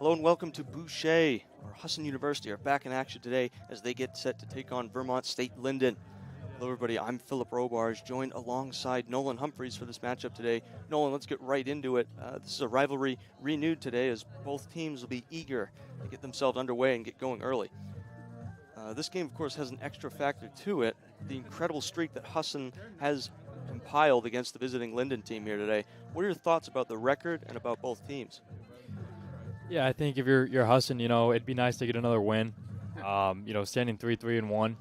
Hello and welcome to Boucher, or Husson University, are back in action today as they get set to take on Vermont State Lyndon. Hello everybody, I'm Philip Robarge, joined alongside Nolan Humphreys for this matchup today. Nolan, let's get right into it. This is a rivalry renewed today as both teams will be eager to get themselves underway and get going early. This game, of course, has an extra factor to it, the incredible streak that Husson has compiled against the visiting Lyndon team here today. What are your thoughts about the record and about both teams? Yeah, I think if you're Husson, it'd be nice to get another win. Standing 3-3-1.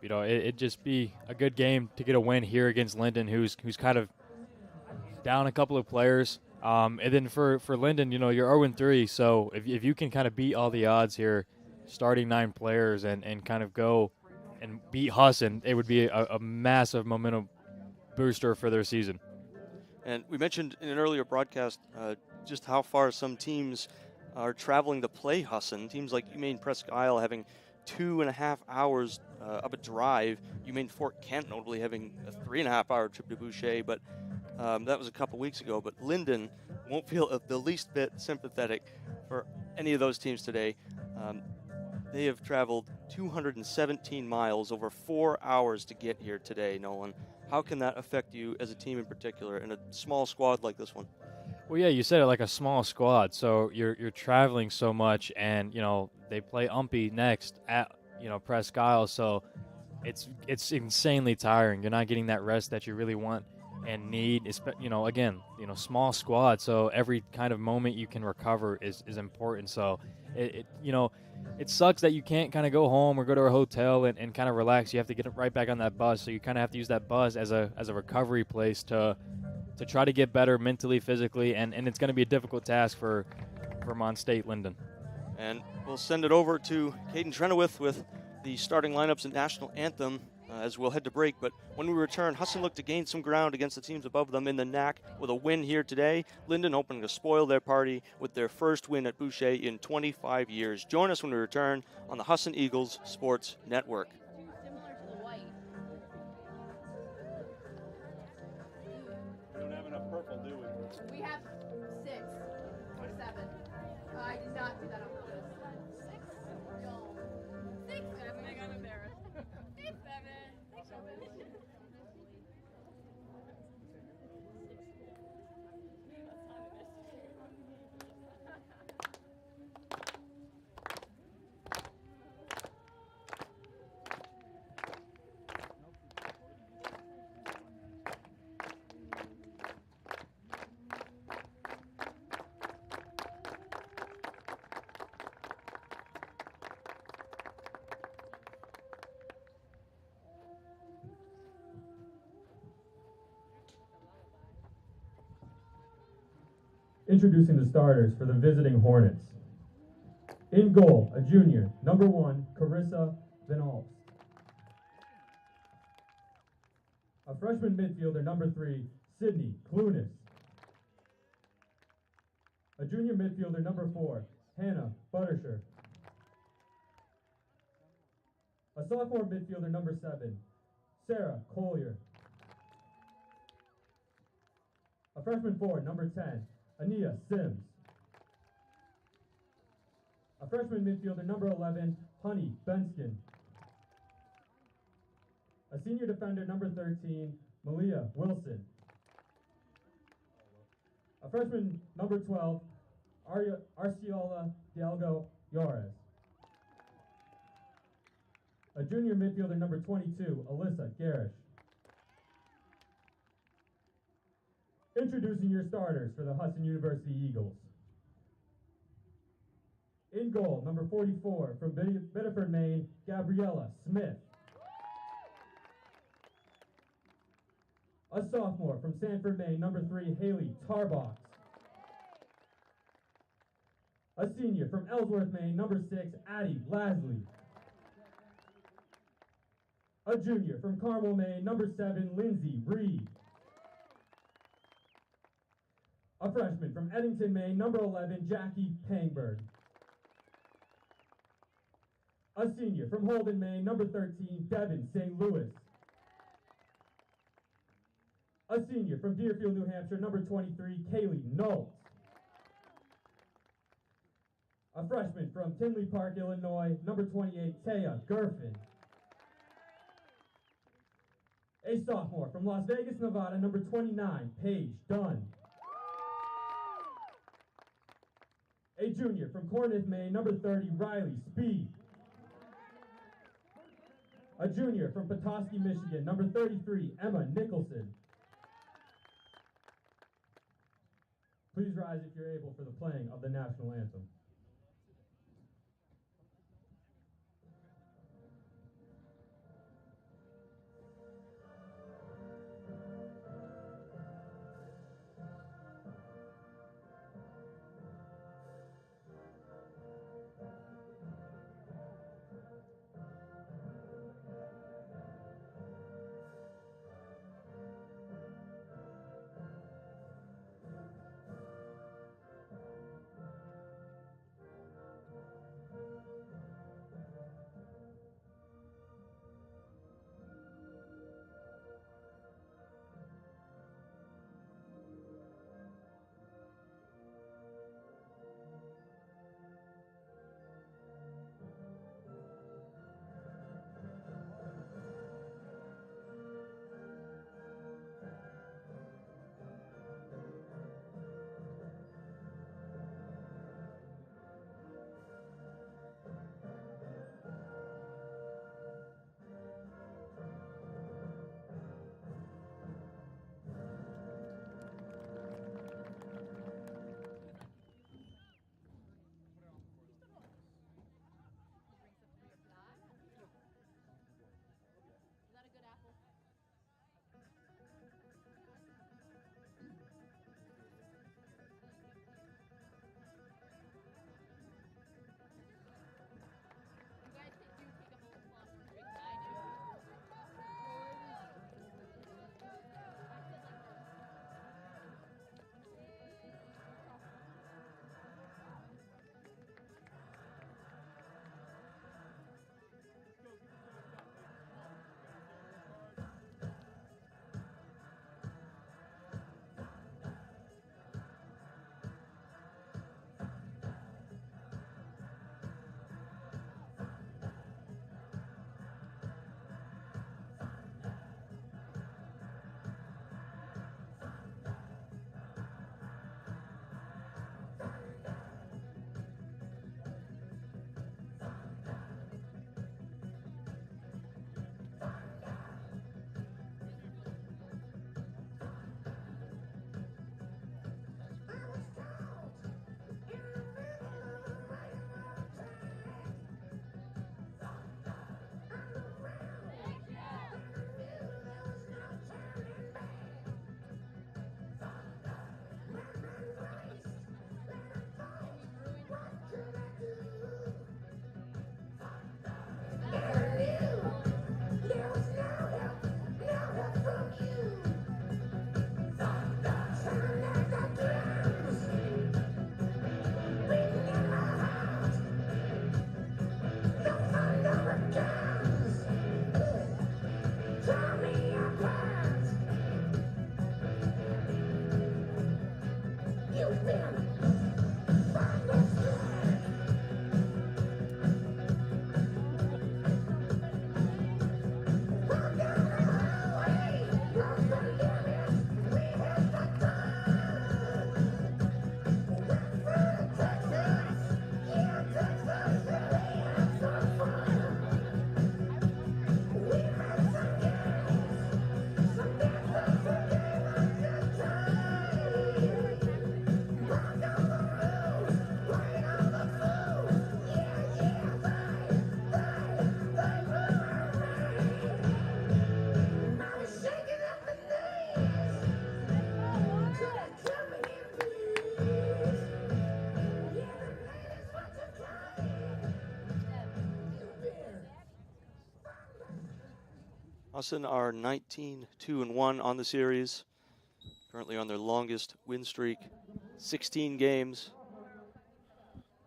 It'd just be a good game to get a win here against Lyndon, who's kind of down a couple of players. And then for Lyndon, you're 0-3, so if you can kind of beat all the odds here, starting 9 players and kind of go and beat Husson, it would be a massive momentum booster for their season. And we mentioned in an earlier broadcast just how far some teams are traveling to play Husson. Teams like UMaine Presque Isle having 2.5 hours of a drive. UMaine Fort Kent notably having a 3.5 hour trip to Boucher, but that was a couple weeks ago. But Lyndon won't feel the least bit sympathetic for any of those teams today. They have traveled 217 miles over 4 hours to get here today, Nolan. How can that affect you as a team in particular in a small squad like this one? Well, yeah, you said it, like a small squad, so you're traveling so much, and they play Umpy next at Presque Isle, so it's insanely tiring. You're not getting that rest that you really want and need. Again, small squad, so every kind of moment you can recover is important. So it sucks that you can't kind of go home or go to a hotel and kind of relax. You have to get right back on that bus, so you kind of have to use that bus as a recovery place to try to get better mentally, physically, and it's going to be a difficult task for Vermont State Lyndon. And we'll send it over to Caden Trenowith with the starting lineups and national anthem as we'll head to break. But when we return, Husson looked to gain some ground against the teams above them in the NAC with a win here today. Lyndon hoping to spoil their party with their first win at Boucher in 25 years. Join us when we return on the Husson Eagles Sports Network. We have 6 or 7. I did not do that on purpose. 6? No. 6? 7. I got embarrassed. 6, 7. 6, 7. Introducing the starters for the visiting Hornets. In goal, a junior, number 1, Carissa Van Alst. A freshman midfielder, number 3, Sydney Clunis. A junior midfielder, number 4, Hannah Buttersher. A sophomore midfielder, number 7, Sarah Collier. A freshman forward, number 10, Ania Sims. A freshman midfielder, number 11, Honey Benskin. A senior defender, number 13, Malia Wilson. A freshman, number 12, Arciola Dialgo Yorez. A junior midfielder, number 22, Alyssa Garish. Introducing your starters for the Husson University Eagles. In goal, number 44, from Biddeford, Maine, Gabriella Smith. A sophomore from Sanford, Maine, number 3, Haley Tarbox. A senior from Ellsworth, Maine, number 6, Addie Lasley. A junior from Carmel, Maine, number 7, Lindsay Reed. A freshman from Eddington, Maine, number 11, Jackie Pangberg. A senior from Holden, Maine, number 13, Devin St. Louis. A senior from Deerfield, New Hampshire, number 23, Kaylee Knowles. A freshman from Tinley Park, Illinois, number 28, Taya Gerfin. A sophomore from Las Vegas, Nevada, number 29, Paige Dunn. A junior from Corinth, Maine, number 30, Riley Speed. A junior from Petoskey, Michigan, number 33, Emma Nicholson. Please rise if you're able for the playing of the national anthem. Is that a good apple? You guys do take up a little longer drink than I do. Husson are 19-2-1 on the series, currently on their longest win streak, 16 games.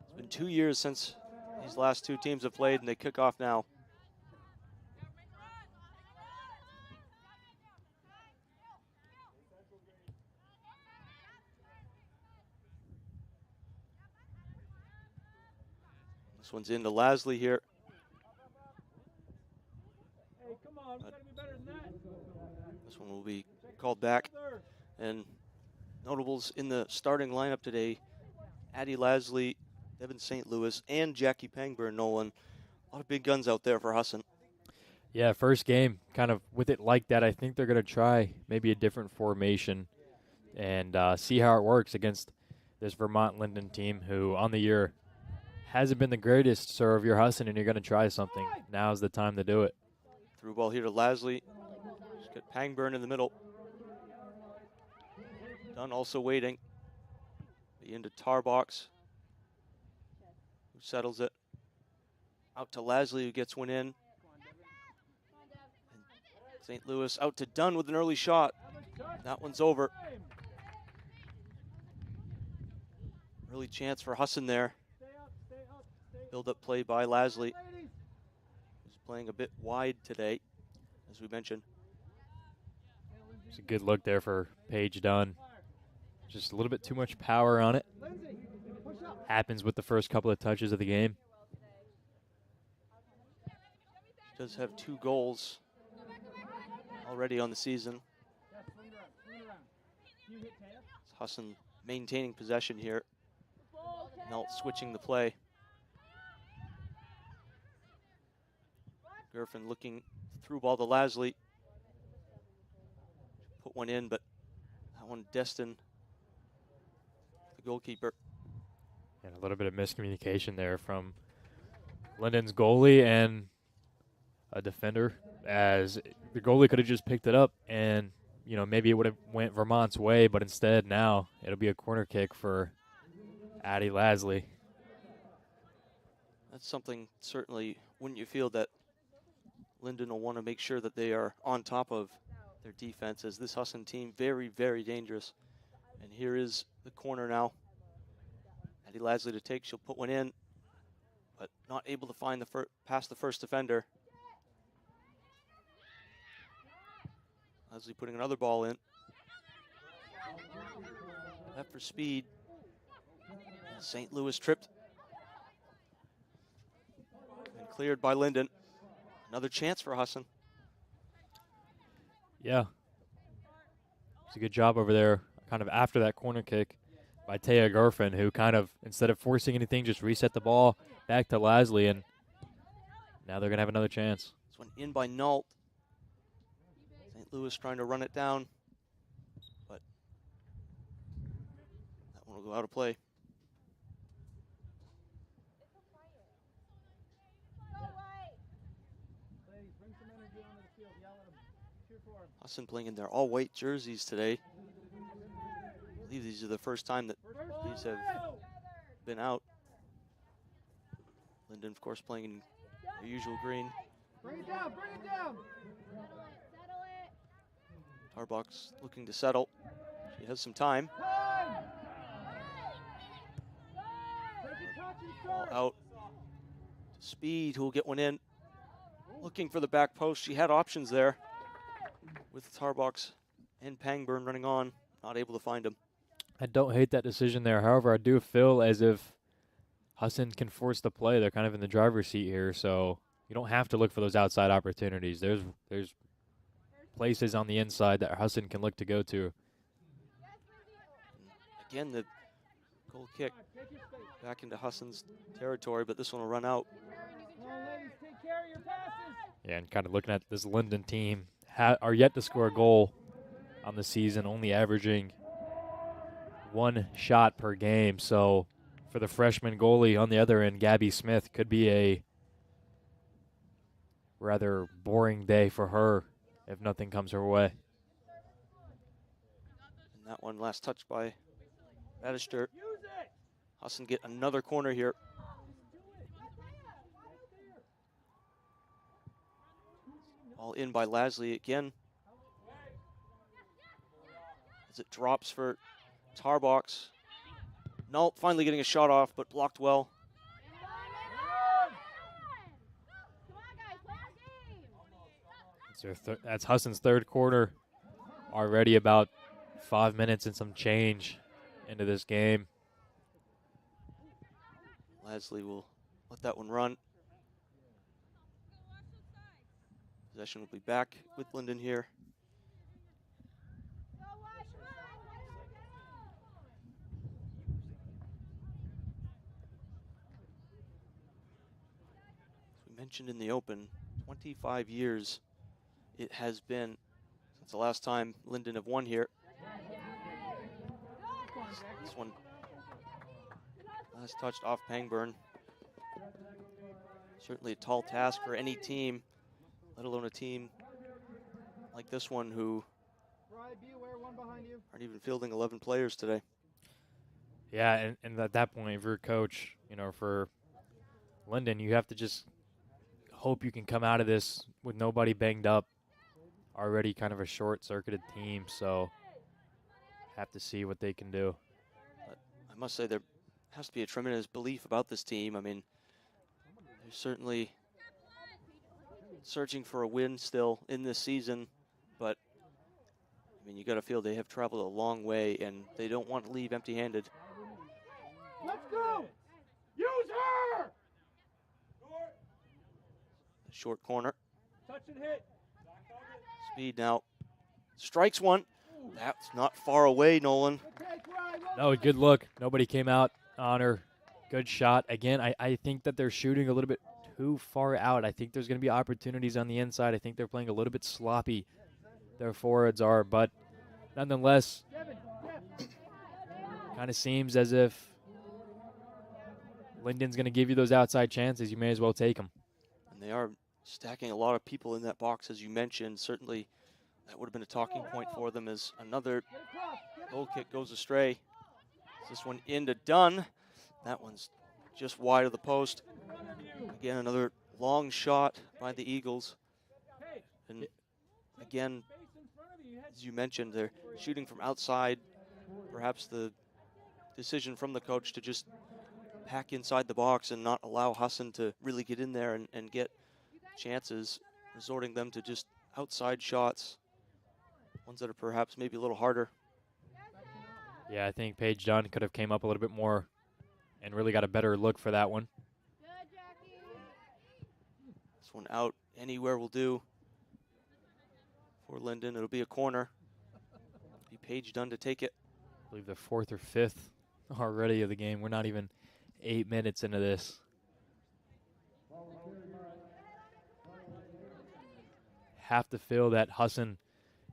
It's been 2 years since these last two teams have played, and they kick off now. This one's into Lasley here. But this one will be called back. And notables in the starting lineup today, Addie Lasley, Devin St. Louis, and Jackie Pangburn Nolan. A lot of big guns out there for Husson. Yeah, first game, kind of with it like that, I think they're going to try maybe a different formation and see how it works against this Vermont Lyndon team who on the year hasn't been the greatest. So if you're Husson and you're going to try something, now's the time to do it. Through ball here to Lasley. She's got Pangburn in the middle. Dunn also waiting. Into Tarbox, who settles it. Out to Lasley, who gets one in. St. Louis out to Dunn with an early shot. That one's over. Early chance for Husson there. Build-up play by Lasley, who's playing a bit wide today, as we mentioned. It's a good look there for Paige Dunn. Just a little bit too much power on it. Happens with the first couple of touches of the game. She does have 2 goals already on the season. Husson maintaining possession here. Nelt switching the play. Gerfen looking through ball to Lasley. Put one in, but that one destined the goalkeeper. And a little bit of miscommunication there from Lyndon's goalie and a defender, as the goalie could have just picked it up and, you know, maybe it would have went Vermont's way, but instead now it'll be a corner kick for Addie Lasley. That's something certainly, wouldn't you feel, that Lyndon will want to make sure that they are on top of their defense, as this Husson team very, very dangerous. And here is the corner now. Addie Lasley to take, she'll put one in, but not able to find the past the first defender. Lasley putting another ball in. Left for speed. St. Louis tripped. And cleared by Lyndon. Another chance for Husson. Yeah. It's a good job over there, kind of after that corner kick by Taya Gerfen, who kind of, instead of forcing anything, just reset the ball back to Lasley, and now they're going to have another chance. This one in by Nault. St. Louis trying to run it down, but that one will go out of play. Husson playing in their all-white jerseys today. I believe these are the first time that these have been out. Lyndon, of course, playing in their usual green. Bring it down, bring it down. Tarbox looking to settle. She has some time. Ball out to Speed, who will get one in. Looking for the back post. She had options there with Tarbox and Pangburn running on. Not able to find him. I don't hate that decision there. However, I do feel as if Husson can force the play. They're kind of in the driver's seat here, so you don't have to look for those outside opportunities. There's places on the inside that Husson can look to go to. Again, the goal kick back into Husson's territory, but this one will run out. Yeah, and kind of looking at this Lyndon team, are yet to score a goal on the season, only averaging 1 shot per game. So for the freshman goalie on the other end, Gabby Smith, could be a rather boring day for her if nothing comes her way. And that one last touch by Badister. Husson get another corner here. All in by Lasley again. As it drops for Tarbox. Nault finally getting a shot off, but blocked well. That's Husson's third quarter. Already about 5 minutes and some change into this game. Lasley will let that one run. Possession will be back with Lyndon here. As we mentioned in the open, 25 years it has been since the last time Lyndon have won here. This one last touched off Pangburn. Certainly a tall task for any team, let alone a team like this one who aren't even fielding 11 players today. Yeah, and at that point, if you're a coach, for Lyndon, you have to just hope you can come out of this with nobody banged up. Already kind of a short-circuited team, so have to see what they can do. But I must say there has to be a tremendous belief about this team. I mean, they're certainly searching for a win still in this season, but I mean, you got to feel they have traveled a long way and they don't want to leave empty-handed. Let's go! Use her! Short corner. Touch and hit. Speed now strikes one. That's not far away, Nolan. No, good look. Nobody came out on her. Good shot. Again, I think that they're shooting a little bit too far out. I think there's going to be opportunities on the inside. I think they're playing a little bit sloppy, their forwards are. But nonetheless, kind of seems as if Lyndon's going to give you those outside chances. You may as well take them. And they are stacking a lot of people in that box, as you mentioned. Certainly that would have been a talking point for them as another goal kick goes astray. This one into Dunn. That one's just wide of the post. Again, another long shot by the Eagles. And again, as you mentioned, they're shooting from outside. Perhaps the decision from the coach to just pack inside the box and not allow Husson to really get in there and get chances, resorting them to just outside shots, ones that are perhaps maybe a little harder. Yeah, I think Paige Dunn could have came up a little bit more and really got a better look for that one. This one out anywhere will do for Lyndon. It'll be a corner. Be Paige Dunn to take it. I believe the fourth or fifth already of the game. We're not even 8 minutes into this. Have to feel that Husson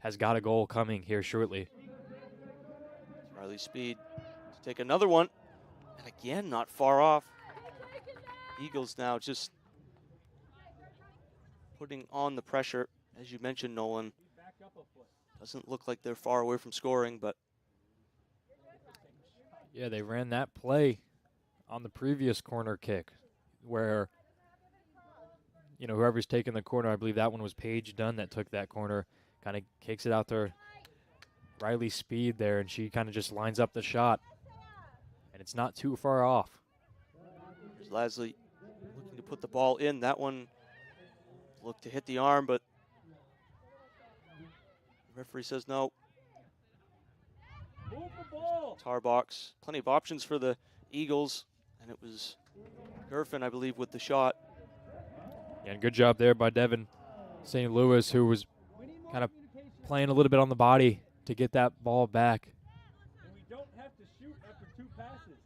has got a goal coming here shortly. Riley Speed to take another one. And again, not far off. Eagles now just putting on the pressure. As you mentioned, Nolan, doesn't look like they're far away from scoring, but yeah, they ran that play on the previous corner kick where, whoever's taking the corner, I believe that one was Paige Dunn that took that corner, kind of kicks it out there. Riley Speed there, and she kind of just lines up the shot, and it's not too far off. There's Lasley looking to put the ball in. That one looked to hit the arm, but the referee says no. Move the ball. Tar box, plenty of options for the Eagles, and it was Gerfin, I believe, with the shot. Yeah, and good job there by Devin St. Louis, who was kind of playing a little bit on the body to get that ball back. And we don't have to shoot after 2 passes.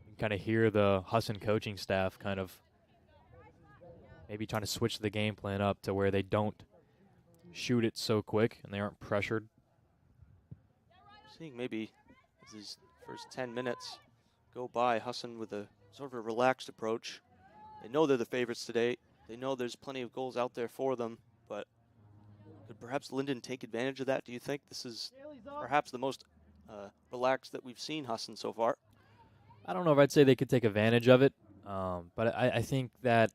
You can kind of hear the Husson coaching staff kind of maybe trying to switch the game plan up to where they don't shoot it so quick and they aren't pressured. Seeing maybe as these first 10 minutes go by, Husson with a sort of a relaxed approach. They know they're the favorites today. They know there's plenty of goals out there for them, but could perhaps Lyndon take advantage of that? Do you think this is perhaps the most relaxed that we've seen Husson so far? I don't know if I'd say they could take advantage of it, but I think that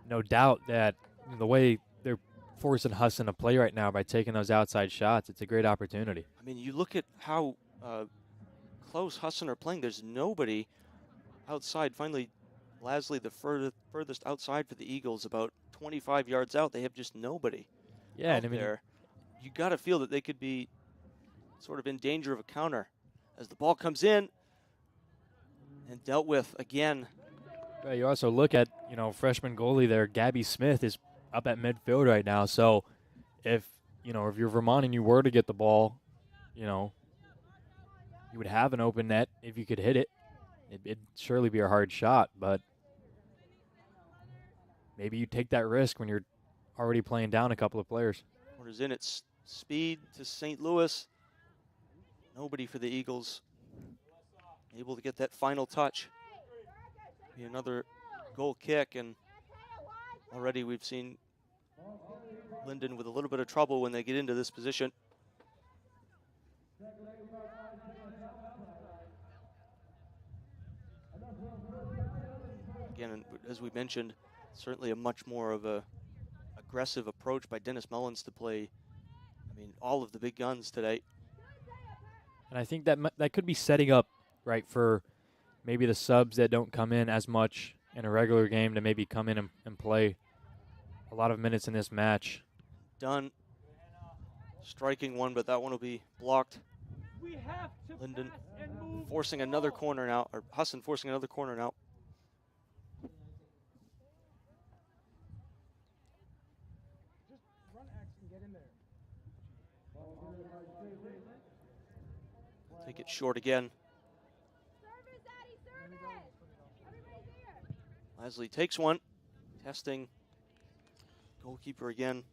no doubt that the way they're forcing Husson to play right now by taking those outside shots, it's a great opportunity. I mean, you look at how close Husson are playing. There's nobody outside. Finally, Lasley, the furthest outside for the Eagles, about 25 yards out. They have just nobody. Yeah, and I mean, there. You got to feel that they could be sort of in danger of a counter as the ball comes in. and dealt with again. Yeah, you also look at, freshman goalie there, Gabby Smith is up at midfield right now. So if you're Vermont and you were to get the ball, you would have an open net if you could hit it. It'd surely be a hard shot, but maybe you take that risk when you're already playing down a couple of players. Corner's in its speed to St. Louis. Nobody for the Eagles able to get that final touch. Be another goal kick, and already we've seen Lyndon with a little bit of trouble when they get into this position. Again, as we mentioned, certainly a much more of a aggressive approach by Dennis Mullins to play, all of the big guns today. And I think that could be setting up, right, for maybe the subs that don't come in as much in a regular game to maybe come in and play a lot of minutes in this match. Dunn striking one, but that one will be blocked. We have to Lyndon pass and move forcing the another ball. corner now, or Husson forcing another corner now. Just run X and get in there. Take it short again. Service, Addy, service! Everybody's here! Lasley takes one, testing goalkeeper again.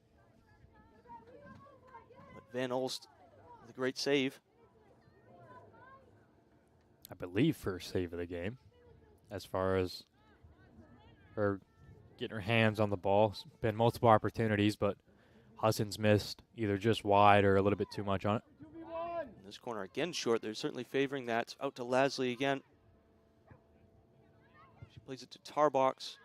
But Van Olst with a great save. I believe first save of the game, as far as her getting her hands on the ball. It's been multiple opportunities, but Husson's missed either just wide or a little bit too much on it. This corner again short. They're certainly favoring that. Out to Lasley again. She plays it to Tarbox.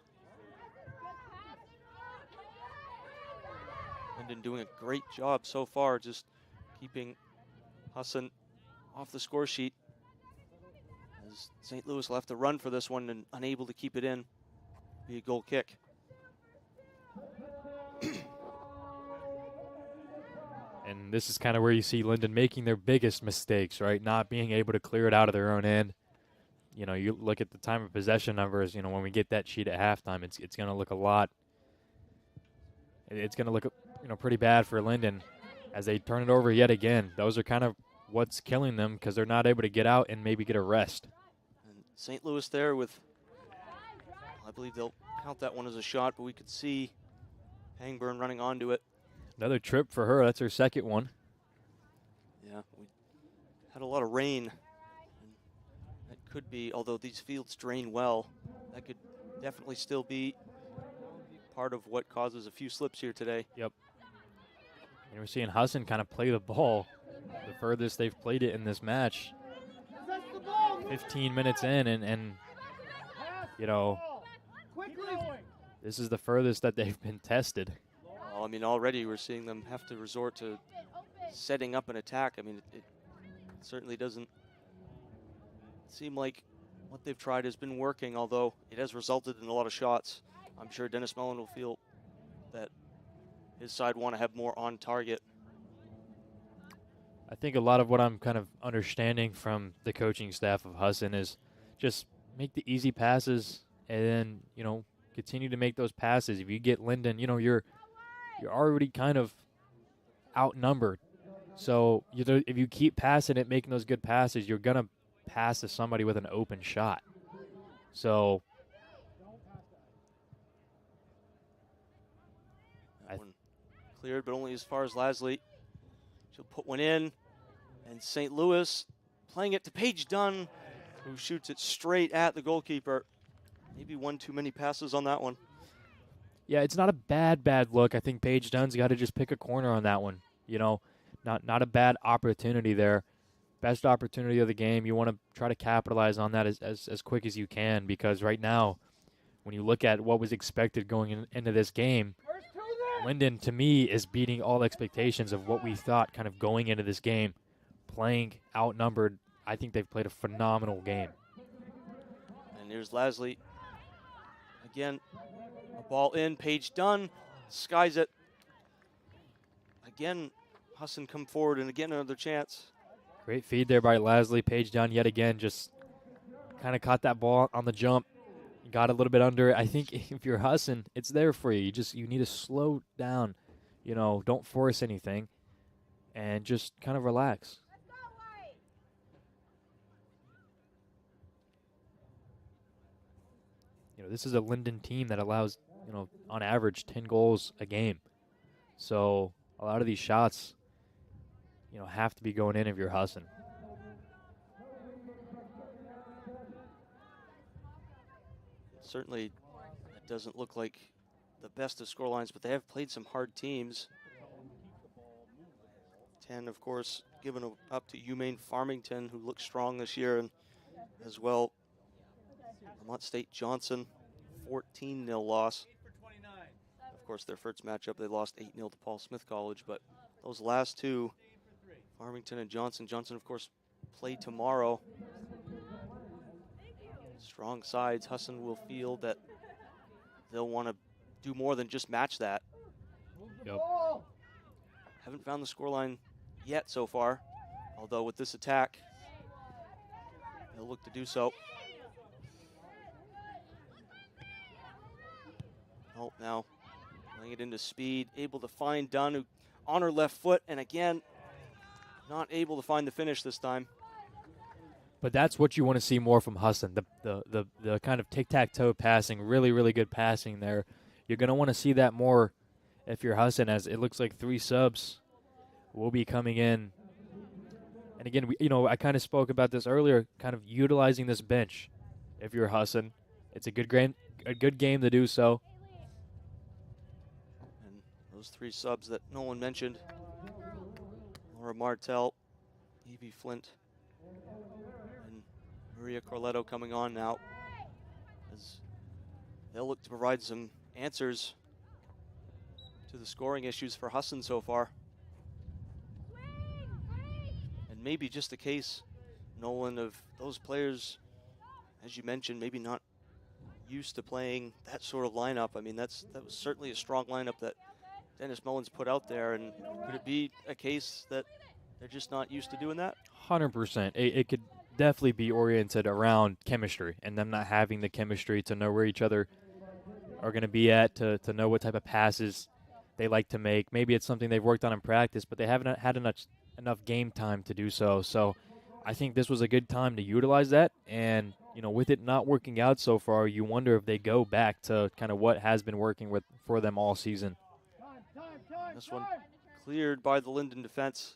Lyndon doing a great job so far, just keeping Husson off the score sheet. As St. Louis will have to run for this one and unable to keep it in. Be a goal kick. And this is kind of where you see Lyndon making their biggest mistakes, right? Not being able to clear it out of their own end. You look at the time of possession numbers, when we get that sheet at halftime, it's going to look a lot. It's going to look, pretty bad for Lyndon as they turn it over yet again. Those are kind of what's killing them because they're not able to get out and maybe get a rest. And St. Louis there with, I believe they'll count that one as a shot, but we could see Hangburn running onto it. Another trip for her. That's her second one. Yeah, we had a lot of rain. And that could be, although these fields drain well, that could definitely still be part of what causes a few slips here today. Yep. And we're seeing Husson kind of play the ball the furthest they've played it in this match. 15 minutes in, and this is the furthest that they've been tested. Well, already we're seeing them have to resort to setting up an attack. It certainly doesn't seem like what they've tried has been working, although it has resulted in a lot of shots. I'm sure Dennis Mellon will feel that his side want to have more on target. I think a lot of what I'm kind of understanding from the coaching staff of Husson is just make the easy passes and then, continue to make those passes. If you get Lyndon, you're already kind of outnumbered. So if you keep passing it, making those good passes, you're going to pass to somebody with an open shot. So That one cleared, but only as far as Lasley. She'll put one in, and St. Louis playing it to Paige Dunn, who shoots it straight at the goalkeeper. Maybe one too many passes on that one. yeah, it's not a bad look. I think Paige Dunn's got to just pick a corner on that one. Not a bad opportunity there. Best opportunity of the game. You want to try to capitalize on that as quick as you can, because right now, when you look at what was expected going into this game, Lyndon, to me, is beating all expectations of what we thought kind of going into this game. Playing outnumbered, I think they've played a phenomenal game. And here's Lasley. Again, a ball in. Paige Dunn skies it. Again, Husson come forward, and again another chance. Great feed there by Lasley. Paige Dunn yet again just kind of caught that ball on the jump, got a little bit under it. I think if you're Husson, it's there for you. You need to slow down. Don't force anything, and just kind of relax. This is a Lyndon team that allows, on average 10 goals a game. So a lot of these shots, have to be going in if you're Husson. Certainly, it doesn't look like the best of scorelines, but they have played some hard teams. 10, of course, given up to UMaine Farmington, who looks strong this year, and as well, Vermont State Johnson, 14-0 loss. Of course, their first matchup, they lost 8-0 to Paul Smith College, but those last two, Farmington and Johnson. Johnson, of course, play tomorrow. Strong sides. Husson will feel that they'll want to do more than just match that. Yep. Haven't found the scoreline yet so far, although with this attack, they'll look to do so. Oh, now laying it into speed, able to find Dunn, who on her left foot, and again, not able to find the finish this time. But that's what you want to see more from Husson, the kind of tic-tac-toe passing, really, really good passing there. You're going to want to see that more if you're Husson, as it looks like 3 subs will be coming in. And again, I kind of spoke about this earlier, kind of utilizing this bench. If you're Husson, it's a good game to do so. And those 3 subs that no one mentioned, Laura Martell, Evie Flint, and Maria Corletto coming on now, as they'll look to provide some answers to the scoring issues for Husson so far. And maybe just a case, Nolan, of those players, as you mentioned, maybe not used to playing that sort of lineup. I mean, that was certainly a strong lineup that Dennis Mullins put out there, and could it be a case that they're just not used to doing that? 100%. It could definitely be oriented around chemistry and them not having the chemistry to know where each other are going to be at, to know what type of passes they like to make. Maybe it's something they've worked on in practice, but they haven't had enough game time to do so. So I think this was a good time to utilize that. And, with it not working out so far, you wonder if they go back to kind of what has been working for them all season. This one cleared by the Lyndon defense.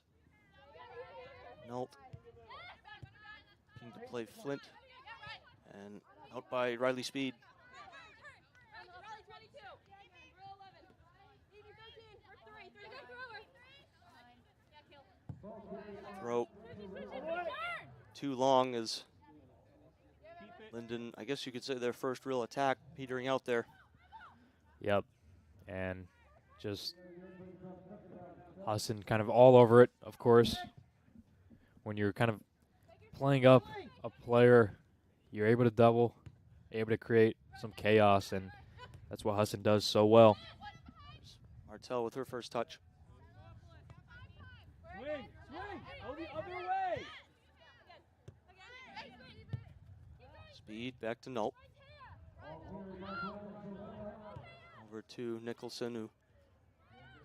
Nelt looking to play Flint, and out by Riley Speed. Throw too long, as Lyndon, I guess you could say their first real attack, petering out there. Yep. And just Husson kind of all over it, of course. When you're kind of playing up a player, you're able to double, able to create some chaos, and that's what Husson does so well. Martell with her first touch. Swing, go the other way. Speed back to Nolt. Over to Nicholson, who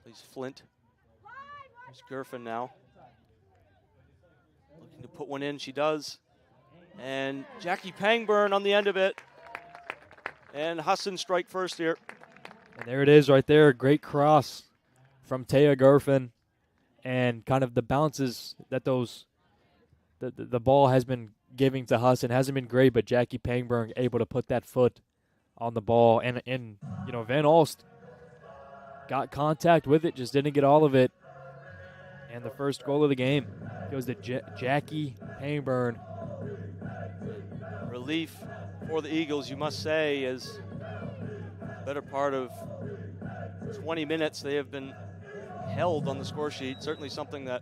plays Flint. There's Gerfin now. Looking to put one in, she does. And Jackie Pangburn on the end of it. And Husson strike first here. And there it is right there. Great cross from Taya Gerfin. And kind of the bounces that the ball has been giving to Husson hasn't been great, but Jackie Pangburn able to put that foot on the ball. And Van Alst got contact with it, just didn't get all of it. And the first goal of the game goes to Jackie Pangburn. Relief for the Eagles, you must say, as better part of 20 minutes they have been held on the score sheet. Certainly something that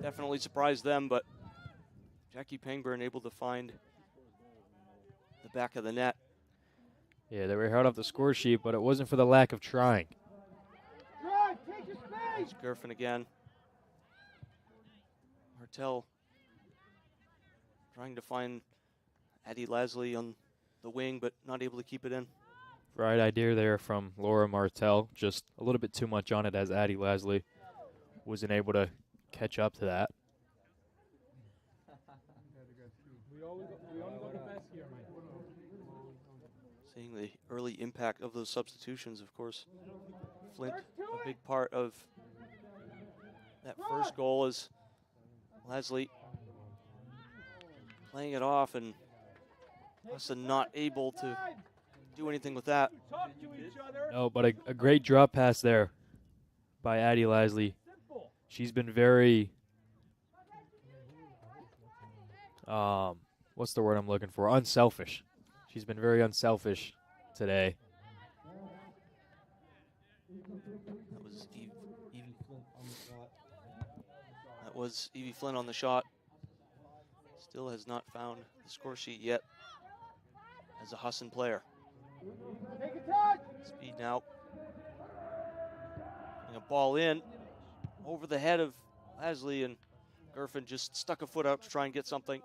definitely surprised them, but Jackie Pangburn able to find the back of the net. Yeah, they were held off the score sheet, but it wasn't for the lack of trying. There's Gerfin again. Martell trying to find Addie Lasley on the wing, but not able to keep it in. Right idea there from Laura Martell. Just a little bit too much on it as Addie Lasley wasn't able to catch up to that. We only got the best here, mate. Seeing the early impact of those substitutions, of course. Flint, a big part of that first goal is Lasley playing it off, and Husson not able to do anything with that. Talk to each other. No, but a great drop pass there by Addie Lasley. Simple. She's been very, what's the word I'm looking for? Unselfish. She's been very unselfish today. That was Evie Flint on the shot. That was Evie Flint on the shot. Still has not found the score sheet yet as a Husson player. Take a touch. Speed now. Putting a ball in over the head of Lasley, and Gerfin just stuck a foot out to try and get something.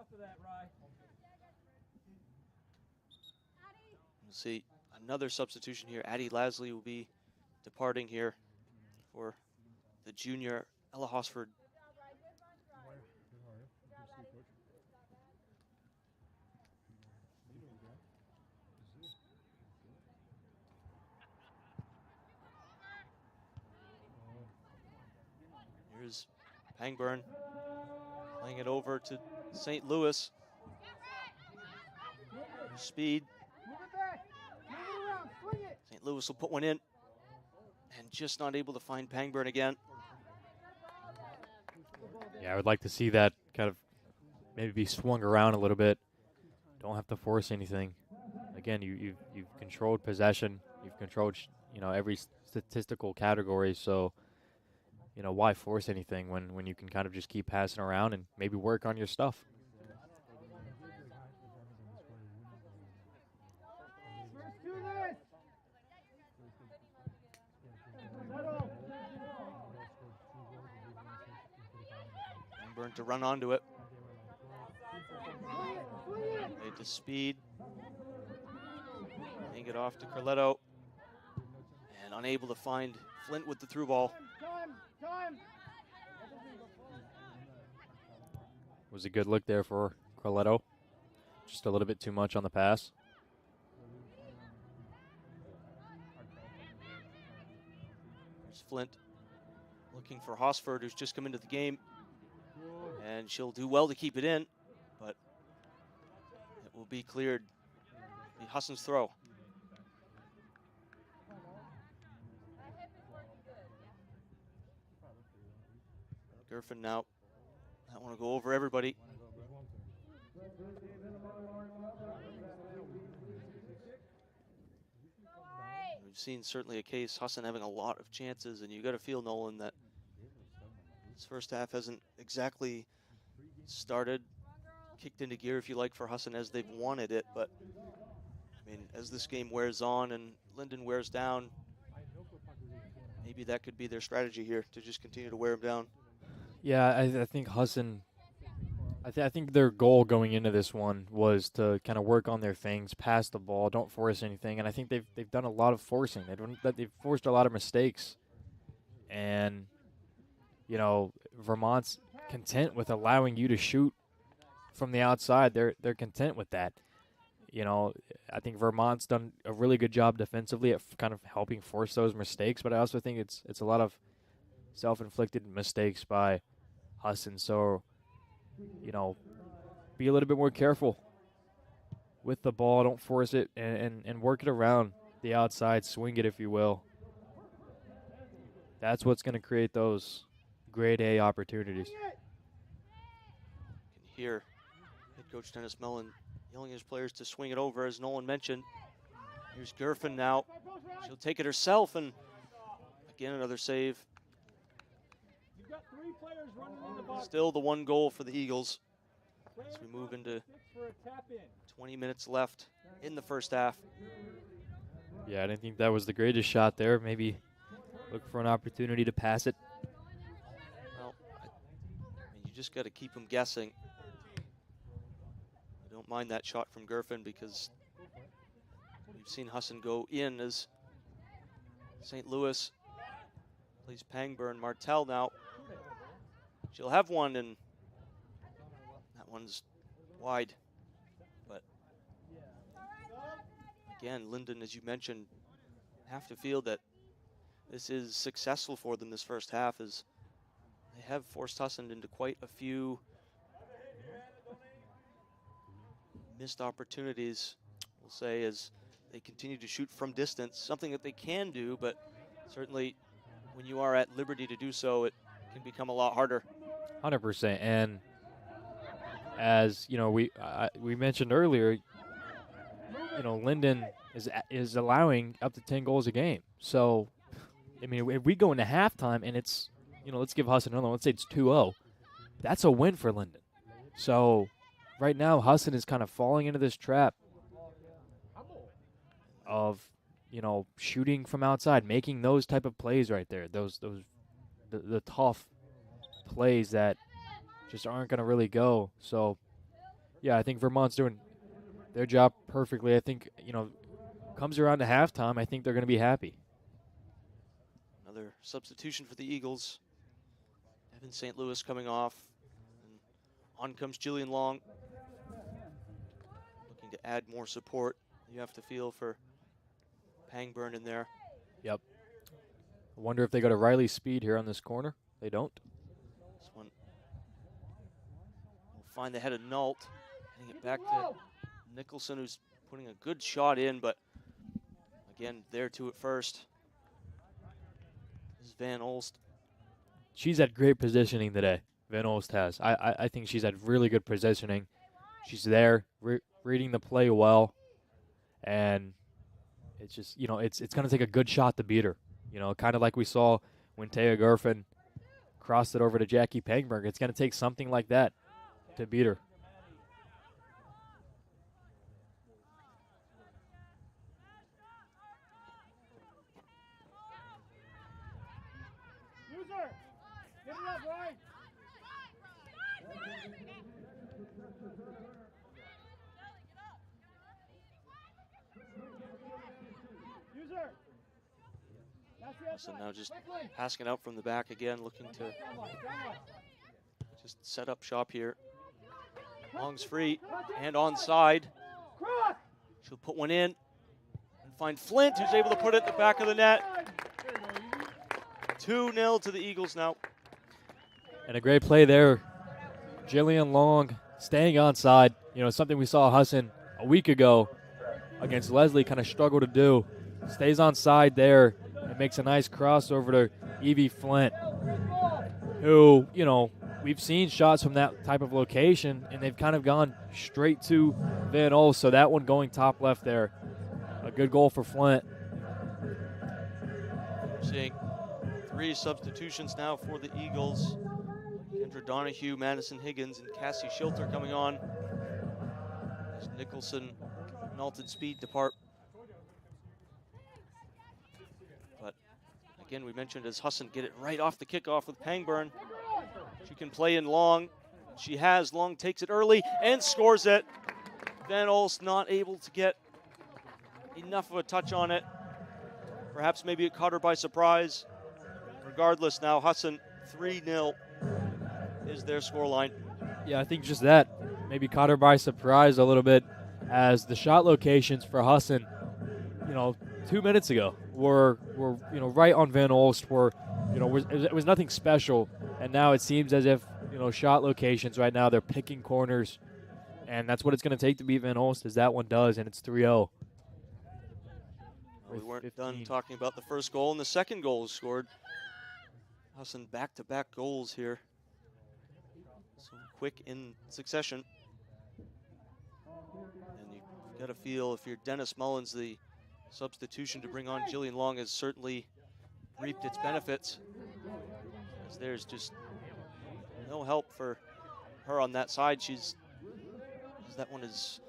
We'll see another substitution here. Addie Lasley will be departing here for the junior Ella Hosford. Here's Pangburn playing it over to St. Louis. Speed. Move it back. Move it around. Swing it. St. Louis will put one in, and just not able to find Pangburn again. Yeah, I would like to see that kind of maybe be swung around a little bit. Don't have to force anything. Again, you've controlled possession. You've controlled every statistical category. So why force anything when you can kind of just keep passing around and maybe work on your stuff. Pangburn to run onto it. Made to Speed. Playing it off to Carletto. And unable to find Flint with the through ball. Time. Was a good look there for Carletto. Just a little bit too much on the pass. There's Flint looking for Hosford, who's just come into the game. And she'll do well to keep it in, but it will be cleared. The Husson's throw. Gerfin now. I want to go over everybody. We've seen certainly a case, Husson having a lot of chances, and you got to feel, Nolan, that this first half hasn't exactly started, kicked into gear, if you like, for Husson as they've wanted it. But, I mean, as this game wears on and Lyndon wears down, maybe that could be their strategy here, to just continue to wear him down. Yeah, I think Husson, I think their goal going into this one was to kind of work on their things, pass the ball, don't force anything. And I think they've done a lot of forcing. They've forced a lot of mistakes. And Vermont's content with allowing you to shoot from the outside. They're content with that. I think Vermont's done a really good job defensively at kind of helping force those mistakes, but I also think it's a lot of self-inflicted mistakes by Husson. So, be a little bit more careful with the ball. Don't force it and work it around the outside. Swing it, if you will. That's what's going to create those grade A opportunities. You can hear head coach Dennis Mellon yelling at his players to swing it over, as Nolan mentioned. Here's Gerfin now. She'll take it herself, and again, another save. You've got 3 players running in the box. Still the one goal for the Eagles as we move into For a tap in. 20 minutes left in the first half. Yeah, I didn't think that was the greatest shot there. Maybe look for an opportunity to pass it. Well, you just got to keep them guessing. You don't mind that shot from Gerfen because we've seen Husson go in as St. Louis plays Pangburn. Martell now. She'll have one, and that one's wide. But again, Lyndon, as you mentioned, have to feel that this is successful for them this first half, as they have forced Husson into quite a few missed opportunities, we'll say, as they continue to shoot from distance, something that they can do, but certainly when you are at liberty to do so, it can become a lot harder. 100%. And as you know, we mentioned earlier, you know, Lyndon is allowing up to 10 goals a game. So, I mean, if we go into halftime and it's, you know, let's give Husson another one. Let's say it's 2-0. That's a win for Lyndon. So, right now, Husson is kind of falling into this trap of, you know, shooting from outside, making those type of plays right there. The tough plays that just aren't going to really go. So, yeah, I think Vermont's doing their job perfectly. I think, you know, comes around to halftime, I think they're going to be happy. Another substitution for the Eagles. Evan St. Louis coming off. And on comes Jillian Long. Looking to add more support. You have to feel for Pangburn in there. Yep. I wonder if they got a Riley Speed here on this corner. They don't. This one will find they had a Nault. Getting it back to Nicholson, who's putting a good shot in, but again, there to it first. This is Van Olst. She's had great positioning today, Van Olst has. I think she's had really good positioning. She's there, reading the play well, and it's just, you know, it's going to take a good shot to beat her. You know, kind of like we saw when Taya Gerfen crossed it over to Jackie Pangburn. It's going to take something like that to beat her. User, get it up, right? User. So now just passing it out from the back again, looking to just set up shop here. Long's free and onside. She'll put one in and find Flint, who's able to put it at the back of the net. 2-0 to the Eagles now. And a great play there. Jillian Long staying onside. You know, something we saw Husson a week ago against Leslie kind of struggle to do. Stays onside there and makes a nice crossover to Evie Flint, who, you know, we've seen shots from that type of location, and they've kind of gone straight to Van Olst. So that one going top left there. A good goal for Flint. We're seeing 3 substitutions now for the Eagles. Kendra Donahue, Madison Higgins, and Cassie Schilter coming on as Nicholson and Alton Speed depart. But again, we mentioned as Husson get it right off the kickoff with Pangburn. She can play in Long. She has. Long takes it early and scores it. Van Olst not able to get enough of a touch on it. Perhaps maybe it caught her by surprise. Regardless, now Husson 3-0 is their scoreline. Yeah, I think just that maybe caught her by surprise a little bit, as the shot locations for Husson, you know, 2 minutes ago were you know, right on Van Olst. It was nothing special, and now it seems as if, you know, shot locations right now, they're picking corners, and that's what it's going to take to beat Van Olst, as that one does, and it's 3-0. We weren't done talking about the first goal, and the second goal was scored. Husson back-to-back goals here. So quick in succession. And you've got to feel, if you're Dennis Mullins, the substitution to bring on Jillian Long has certainly reaped its benefits, as there's just no help for her on that side. That one is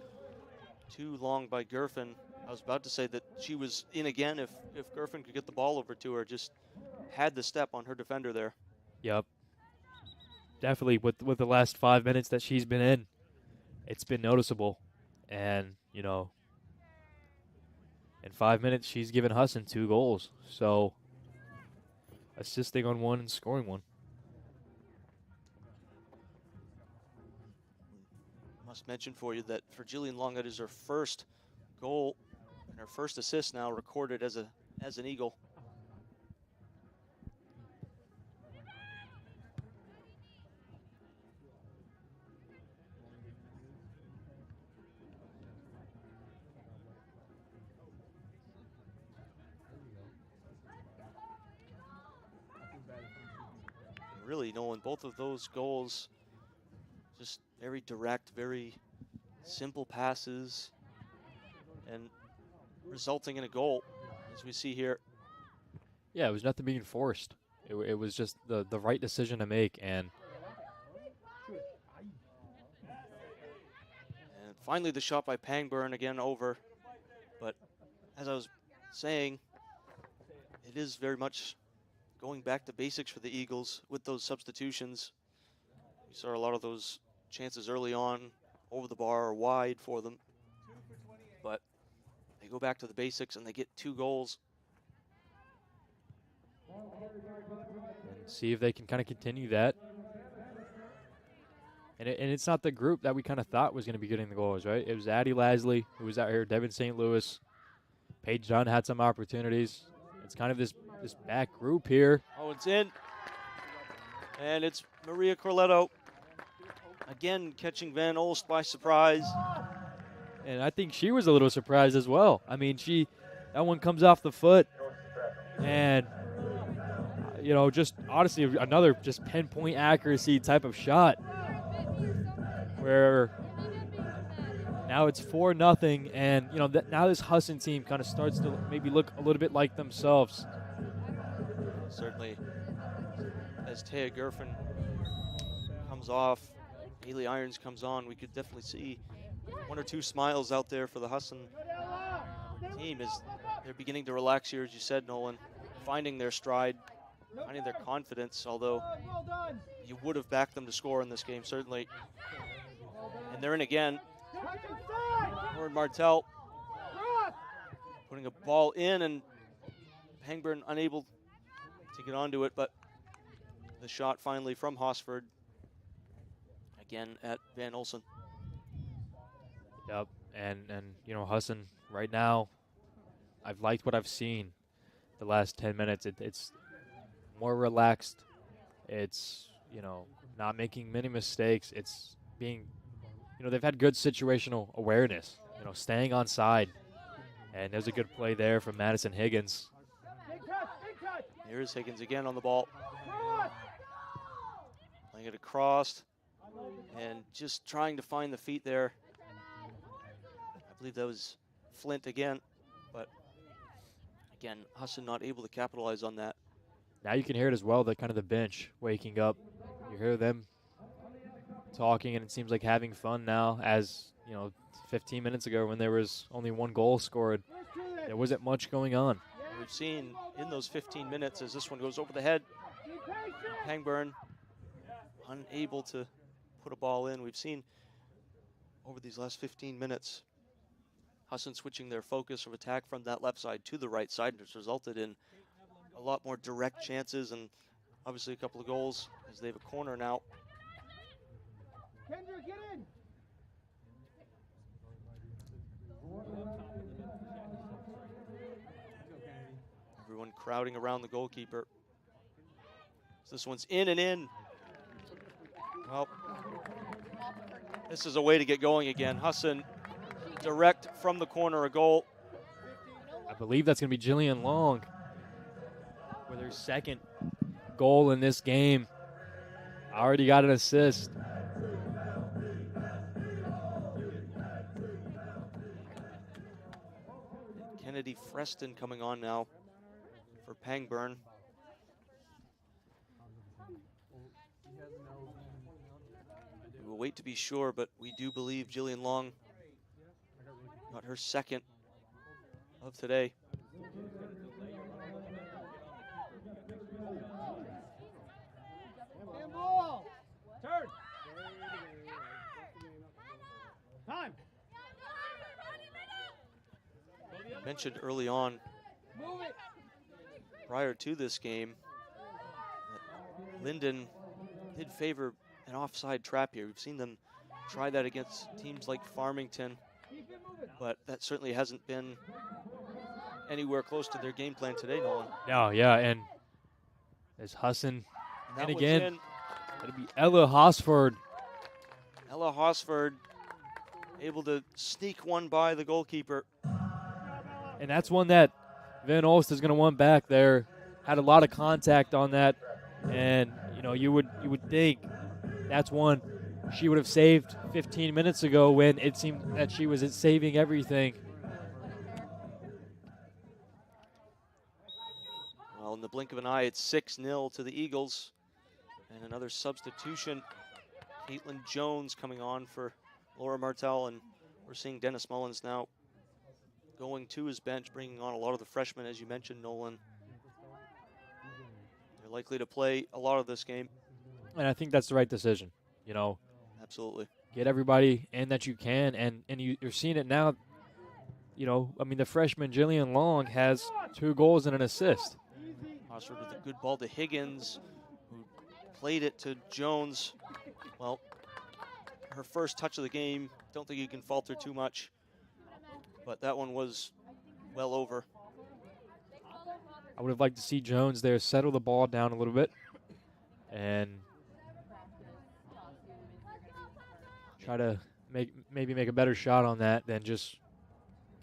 too long by Gerfen. I was about to say that she was in again if Gerfen could get the ball over to her. Just had the step on her defender there. Yep. Definitely with the last 5 minutes that she's been in, it's been noticeable. And, you know, in 5 minutes, she's given Husson 2 goals. So, assisting on 1 and scoring 1. Must mention for you that for Jillian Long, that is her first goal and her first assist now recorded as an Eagle. Really, Nolan, both of those goals, just very direct, very simple passes, and resulting in a goal, as we see here. Yeah, it was nothing being forced. It was just the right decision to make. And finally, the shot by Pangburn again over. But as I was saying, it is very much going back to basics for the Eagles with those substitutions. We saw a lot of those chances early on over the bar or wide for them. But they go back to the basics and they get 2 goals. and see if they can kind of continue that. And it's not the group that we kind of thought was going to be getting the goals, right? It was Addie Lasley, who was out here, Devin St. Louis. Paige Dunn had some opportunities. It's kind of this back group here. Oh, it's in. And it's Maria Corletto again catching Van Olst by surprise. And I think she was a little surprised as well. I mean, that one comes off the foot. And, you know, just honestly, another just pinpoint accuracy type of shot. Where now it's 4-0, and you know now this Husson team kind of starts to maybe look a little bit like themselves. Certainly, as Taya Gerfen comes off, Haley Irons comes on, we could definitely see 1 or 2 smiles out there for the Husson team as they're beginning to relax here, as you said, Nolan, finding their stride, finding their confidence, although you would have backed them to score in this game, certainly. And they're in again. Lauren Martell putting a ball in, and Pangburn unable to get onto it, but the shot finally from Hosford again at Van Olsen. Yep, and you know, Husson right now, I've liked what I've seen the last 10 minutes. It's more relaxed. It's, you know, not making many mistakes. It's being, you know, they've had good situational awareness, you know, staying on side. And there's a good play there from Madison Higgins. Here's Higgins again on the ball. Playing it across and just trying to find the feet there. I believe that was Flint again, but again, Husson not able to capitalize on that. Now you can hear it as well, the kind of the bench waking up. You hear them talking, and it seems like having fun now, as, you know, 15 minutes ago when there was only 1 goal scored, there wasn't much going on. We've seen in those 15 minutes as this one goes over the head, Pangburn unable to put a ball in. We've seen over these last 15 minutes Husson switching their focus of attack from that left side to the right side, and it's resulted in a lot more direct chances and obviously a couple of goals as they have a corner now. Kendra, get in. Everyone crowding around the goalkeeper. So this one's in and in. Well, this is a way to get going again. Husson direct from the corner, a goal. I believe that's going to be Jillian Long with her 2nd goal in this game. Already got an assist. Kennedy Freston coming on now for Pangburn. We will wait to be sure, but we do believe Jillian Long got her 2nd of today. Ball. Turn. Time. Mentioned early on, prior to this game, that Lyndon did favor an offside trap here. We've seen them try that against teams like Farmington, but that certainly hasn't been anywhere close to their game plan today, Nolan. No, yeah, and there's Husson. That And one's again, in. it'll be Ella Hosford. Ella Hosford able to sneak one by the goalkeeper. And that's one that Van Olst is going to want back there. Had a lot of contact on that. And, you know, you would think that's one she would have saved 15 minutes ago when it seemed that she was saving everything. Well, in the blink of an eye, it's 6-0 to the Eagles. And another substitution. Caitlin Jones coming on for Laura Martel, and we're seeing Dennis Mullins now going to his bench, bringing on a lot of the freshmen, as you mentioned, Nolan. They're likely to play a lot of this game. And I think that's the right decision, you know. Absolutely. Get everybody in that you can, and you're seeing it now. You know, I mean, the freshman Jillian Long has 2 goals and an assist. Hosford with a good ball to Higgins, who played it to Jones. Well, her first touch of the game, don't think you can fault her too much, but that one was well over. I would have liked to see Jones there settle the ball down a little bit and try to maybe make a better shot on that than just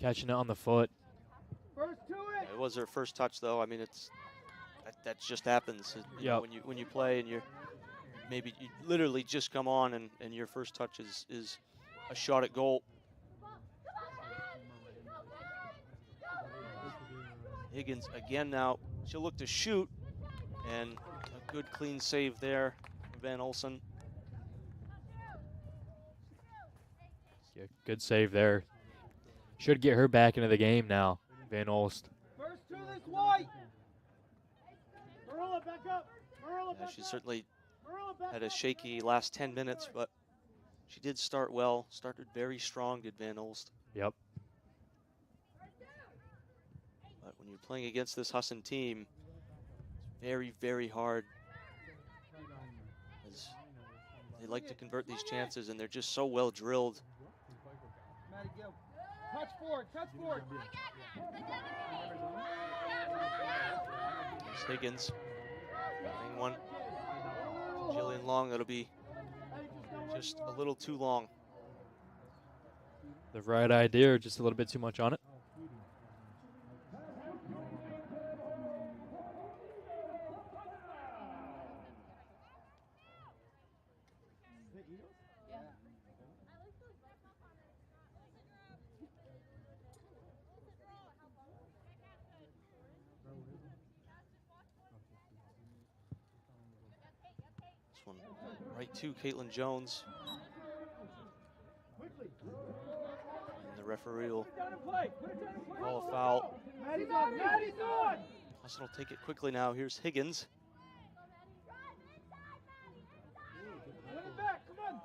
catching it on the foot. It was her first touch, though. I mean, that just happens. You know, when you play and you're maybe you literally just come on and your first touch is a shot at goal. Higgins again now. She'll look to shoot, and a good clean save there, Van Olsen. Yeah, good save there. Should get her back into the game now, Van Olst. First to this white. Marilla, back up. Marilla, Yeah, back she up. certainly Marilla, back had a up. shaky last 10 minutes, but she did start well. Started very strong, did Van Olst. Yep. But when you're playing against this Husson team, it's very, very hard. As they like to convert these chances, and they're just so well drilled. Maddie, go. Touch forward, touch forward. There's Higgins. Playing one. Jillian Long, that'll be just a little too long. The right idea, just a little bit too much on it. This one right to Caitlin Jones. And the referee will call a foul. Maddie's on, Maddie's on. Husson will take it quickly now. Here's Higgins. Win it back, come on.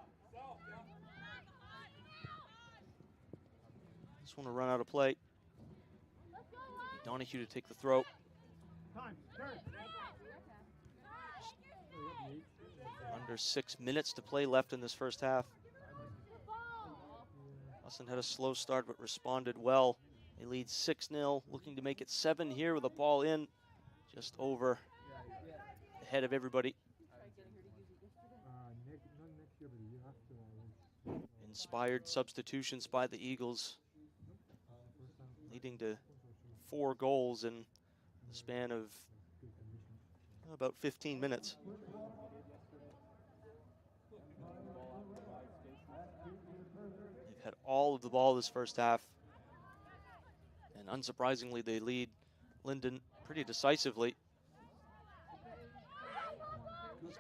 This one will run out of play. Donahue to take the throw. Time, turn. Under 6 minutes to play left in this first half. Husson had a slow start but responded well. They lead 6-0, looking to make it 7 here with a ball in, just over the head of everybody. Inspired substitutions by the Eagles, leading to 4 goals in the span of about 15 minutes. They've had all of the ball this first half. And unsurprisingly, they lead Lyndon pretty decisively.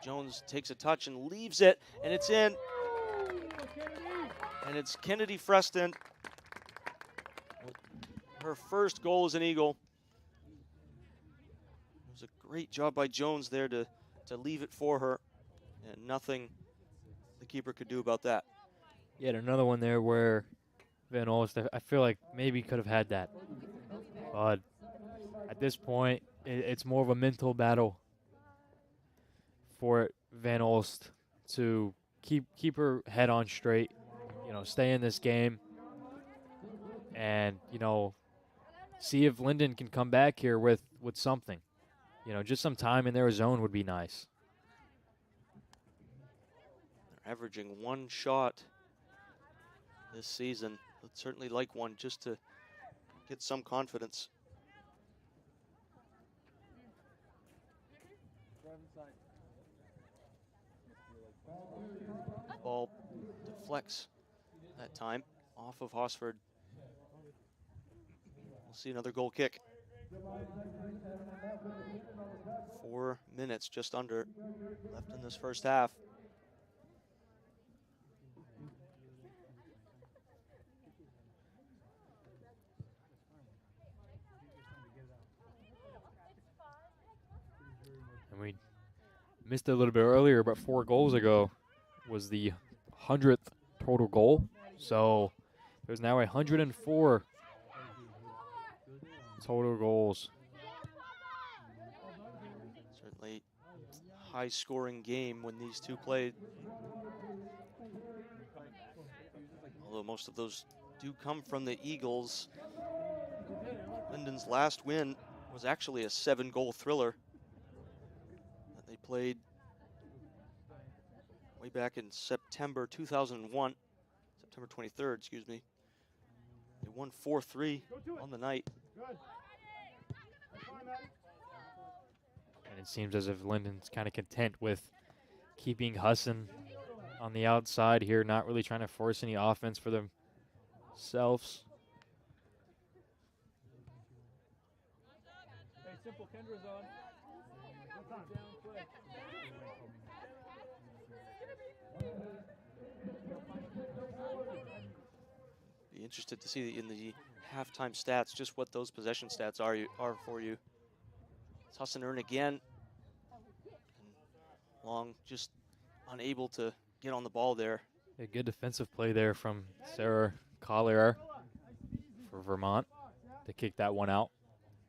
Jones takes a touch and leaves it, and it's in. And it's Kennedy Freston. Her first goal as an Eagle. It was a great job by Jones there to leave it for her, and nothing the keeper could do about that. Yet another one there where Van Olst, I feel like maybe could have had that. But at this point, it's more of a mental battle for Van Olst to keep her head on straight, stay in this game, and see if Lyndon can come back here with something. Just some time in their zone would be nice. They're averaging one shot this season. I'd certainly like one just to get some confidence. Ball deflects that time off of Hosford. We'll see another goal kick. 4 minutes, just under, left in this first half. And we missed it a little bit earlier, but 4 goals ago was the 100th total goal. So there's now 104 total goals. Certainly high scoring game when these two played. Although most of those do come from the Eagles. Lyndon's last win was actually a 7-goal thriller that they played way back in September 2001, September 23rd, excuse me. They won 4-3 on the night. And it seems as if Lyndon's kind of content with keeping Husson on the outside here, not really trying to force any offense for themselves. Hey, simple, Kendra's on. Be interested to see in the halftime stats just what those possession stats are for you. It's Husson earn again. And Long just unable to get on the ball there. A good defensive play there from Sarah Collier for Vermont to kick that one out,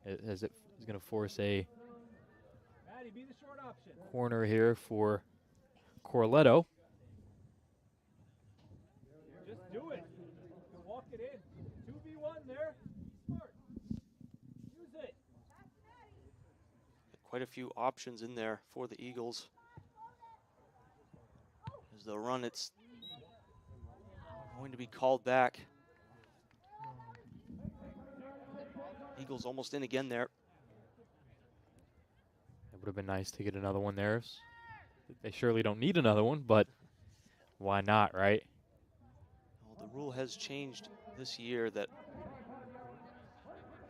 as it is going to force a Maddie, be the short option. corner here for Corletto. Just do it. You can walk it in. 2v1 there. Smart. Use it. Quite a few options in there for the Eagles. As they'll run, it's going to be called back. Eagles almost in again there. It would have been nice to get another one there. They surely don't need another one, but why not, right? Well, the rule has changed this year that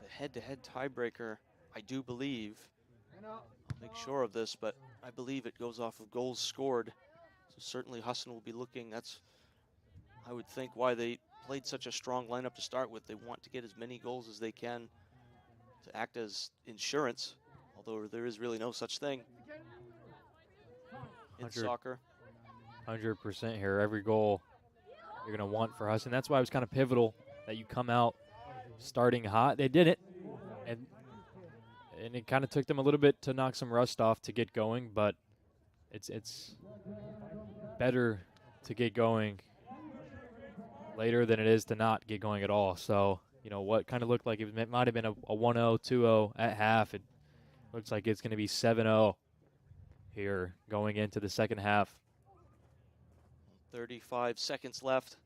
the head-to-head tiebreaker, I do believe, I'll make sure of this, but I believe it goes off of goals scored. So certainly Husson will be looking. That's, I would think, why they played such a strong lineup to start with. They want to get as many goals as they can to act as insurance, although there is really no such thing in soccer. 100% here. Every goal you're going to want for Husson. That's why it was kind of pivotal that you come out starting hot. They did it, and it kind of took them a little bit to knock some rust off to get going, but it's better to get going later than it is to not get going at all. So, what kind of looked like it might have been a 1-0, 2-0 at half. It looks like it's going to be 7-0 here going into the second half. 35 seconds left.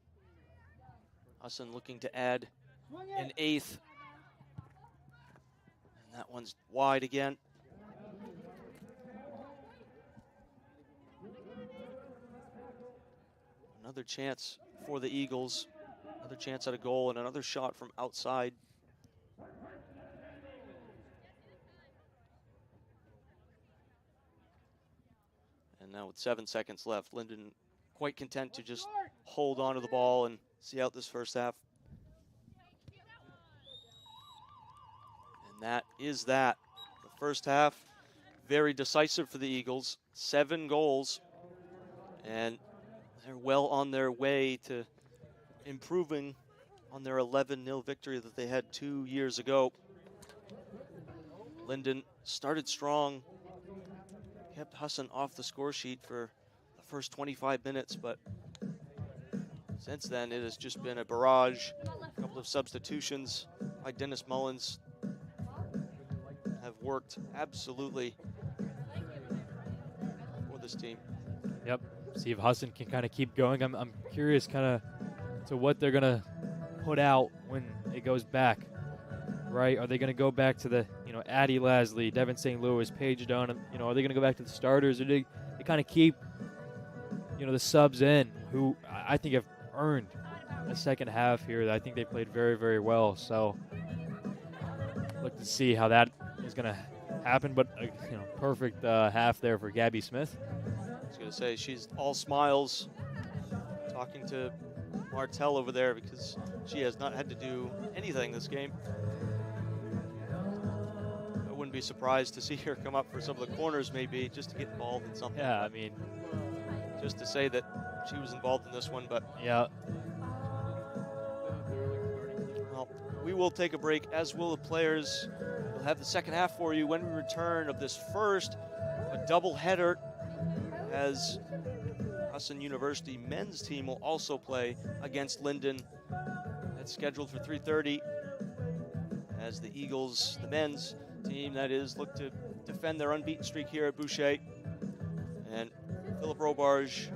Husson looking to add an 8th. And that one's wide again. Another chance for the Eagles. Another chance at a goal and another shot from outside. And now with 7 seconds left, Lyndon quite content to just hold on to the ball and see out this first half. And that is that. The first half, very decisive for the Eagles. 7 goals. And they're well on their way to improving on their 11-0 victory that they had 2 years ago. Lyndon started strong, kept Husson off the score sheet for the first 25 minutes, but since then it has just been a barrage. A couple of substitutions by Dennis Mullins have worked absolutely for this team. Yep. See if Husson can kind of keep going. I'm curious kind of to what they're going to put out when it goes back, right? Are they going to go back to the, Addie Lasley, Devin St. Louis, Paige Dunn, are they going to go back to the starters, or do they kind of keep, the subs in, who I think have earned a second half here. I think they played very, very well. So look to see how that is going to happen. But, perfect half there for Gabby Smith. I was going to say, she's all smiles talking to Martell over there because she has not had to do anything this game. I wouldn't be surprised to see her come up for some of the corners maybe just to get involved in something. Yeah, I mean, just to say that she was involved in this one, but yeah. Well, we will take a break, as will the players. We'll have the second half for you when we return of this first, a doubleheader, as Husson University men's team will also play against Lyndon. That's scheduled for 3:30 as the Eagles, the men's team that is, look to defend their unbeaten streak here at Boucher. And Philip Robarge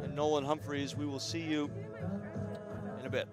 and Nolan Humphreys, we will see you in a bit.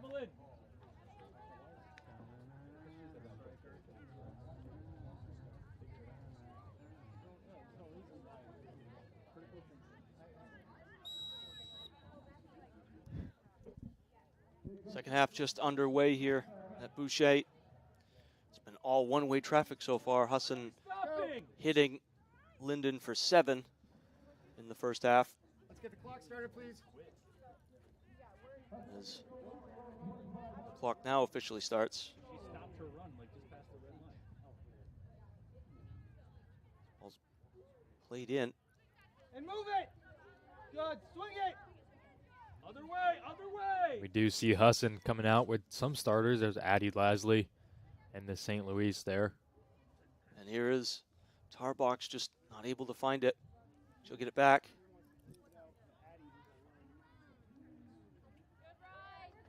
Travel in. Second half just underway here at Boucher. It's been all one-way traffic so far. Husson Stopping. hitting Lyndon for 7 in the first half. Let's get the clock started, please. As the clock now officially starts. She stopped her run like just past the red line. Ball's played in. And move it. Good. Swing it. Other way. Other way. We do see Husson coming out with some starters. There's Addie Lasley and the St. Louis there. And here is Tarbox, just not able to find it. She'll get it back.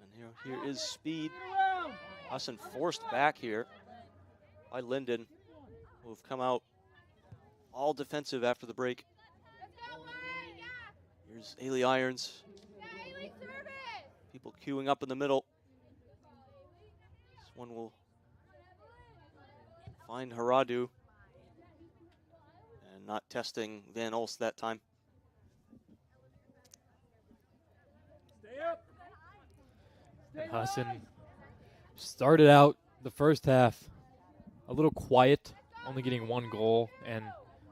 And here is speed. Husson forced back here by Lyndon, who have come out all defensive after the break. Here's Ailey Irons. People queuing up in the middle. This one will find Haradu. And not testing Van Olst that time. Stay up. And Husson started out the first half a little quiet, only getting 1 goal in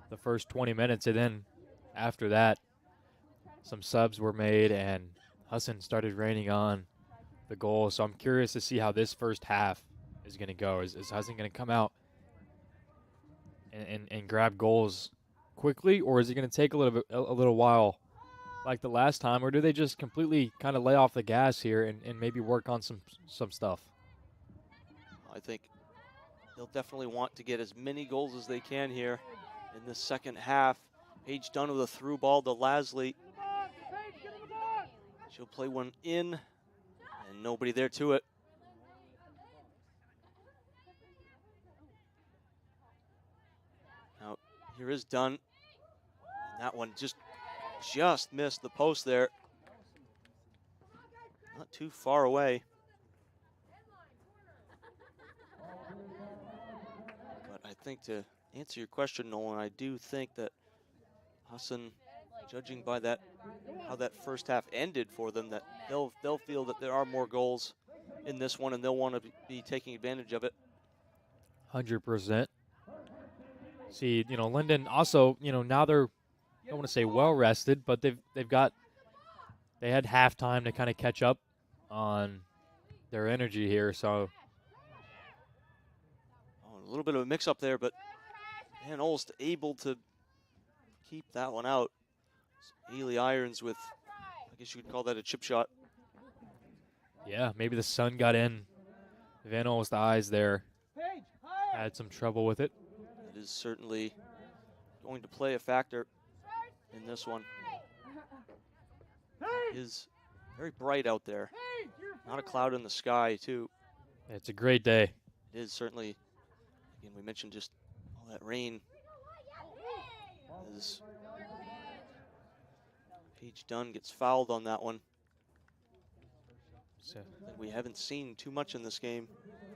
the first 20 minutes. And then after that, some subs were made and Husson started raining on the goal. So I'm curious to see how this first half is going to go. Is Husson going to come out and grab goals quickly, or is it going to take a little while like the last time, or do they just completely kind of lay off the gas here and maybe work on some stuff? I think they'll definitely want to get as many goals as they can here in the second half. Paige Dunn with a through ball to Lasley. She'll play one in, and nobody there to it. Now, here is Dunn. And that one just missed the post there. Not too far away. But I think, to answer your question, Nolan, I do think that Husson, judging by how that first half ended for them, that they'll feel that there are more goals in this one, and they'll want to be taking advantage of it. 100%. See, Lyndon also, now they're, I don't want to say well rested, but they had halftime to kind of catch up on their energy here. So a little bit of a mix-up there, but Van Olst able to keep that one out. Ailey Irons with, I guess you could call that a chip shot. Yeah, maybe the sun got in Van Olst's eyes there. Had some trouble with it. It is certainly going to play a factor in this one. It is very bright out there. Not a cloud in the sky, too. It's a great day. It is certainly. Again, we mentioned just all that rain. As Paige Dunn gets fouled on that one. So, We haven't seen too much in this game.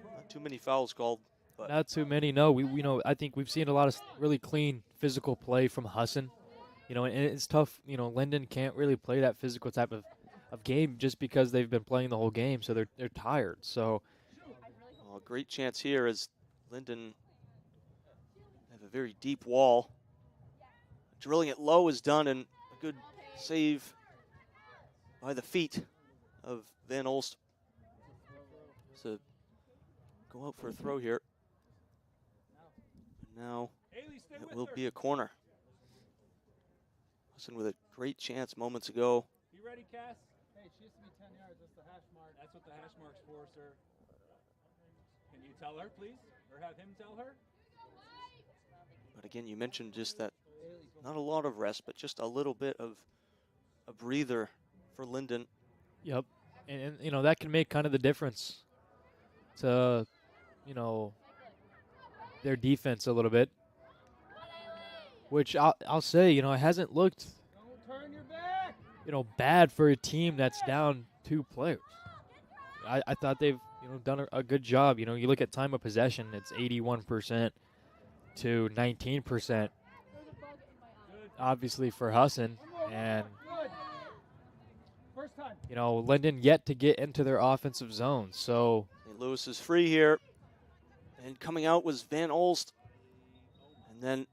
Not too many fouls called. But not too many, no. We know. I think we've seen a lot of really clean physical play from Husson. And it's tough. Lyndon can't really play that physical type of game just because they've been playing the whole game, so they're tired. So, a great chance here as Lyndon have a very deep wall. Drilling it low is done, and a good save by the feet of Van Olst. So go out for a throw here. And now it will be a corner. Husson with a great chance moments ago. You ready, Cass? Hey, she used to be 10 yards. That's the hash mark. That's what the hash mark's for, sir. Can you tell her, please? Or have him tell her? But again, you mentioned just that not a lot of rest, but just a little bit of a breather for Lyndon. yep. And that can make kind of the difference to, their defense a little bit. Which I'll say, it hasn't looked, Don't turn your back. bad for a team that's down 2 players. I thought they've done a good job. You look at time of possession, it's 81% to 19%. Obviously for Husson, and First time. Lyndon yet to get into their offensive zone. So St. Louis is free here, and coming out was Van Olst, and then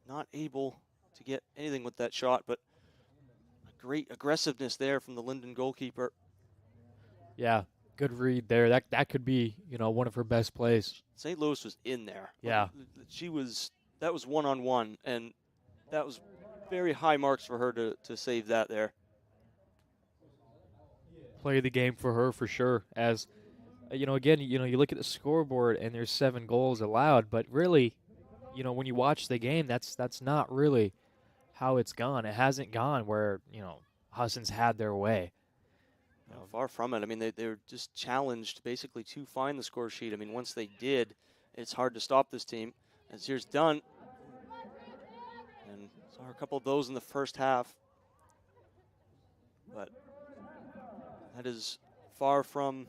not able to get anything with that shot, but a great aggressiveness there from the Lyndon goalkeeper. yeah, good read there. That could be one of her best plays. St. Louis was in there. Yeah. That was one-on-one, and that was very high marks for her to save that there. Play of the game for her for sure. As again, you look at the scoreboard and there's 7 goals allowed, but really, when you watch the game, that's not really how it's gone. It hasn't gone where Husson's had their way. No, far from it. I mean, they were just challenged basically to find the score sheet. I mean, once they did, it's hard to stop this team. As here's Dunn. And saw a couple of those in the first half. But that is far from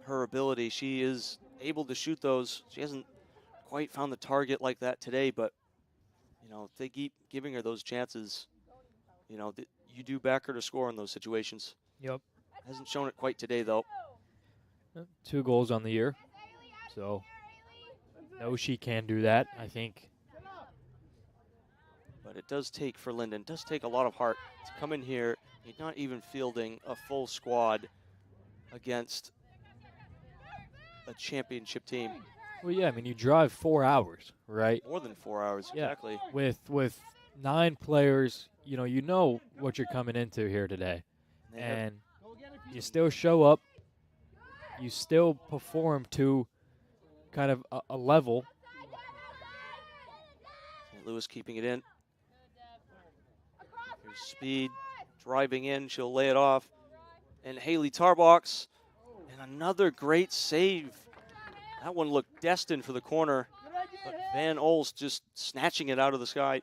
her ability. She is able to shoot those. She hasn't quite found the target like that today, but, if they keep giving her those chances, you do back her to score in those situations. Yep. Hasn't shown it quite today, though. 2 goals on the year. So, no, she can do that, I think. But it does take, for Lyndon, it does take a lot of heart to come in here. You're not even fielding a full squad against a championship team. Well, yeah, I mean, you drive 4 hours, right? More than 4 hours, Yeah. exactly. With 9 players, you know what you're coming into here today. And you still show up. You still perform to kind of a level. St. Louis keeping it in. Here's Speed driving in. She'll lay it off. And Haley Tarbox. And another great save. That one looked destined for the corner. But Van Olst just snatching it out of the sky.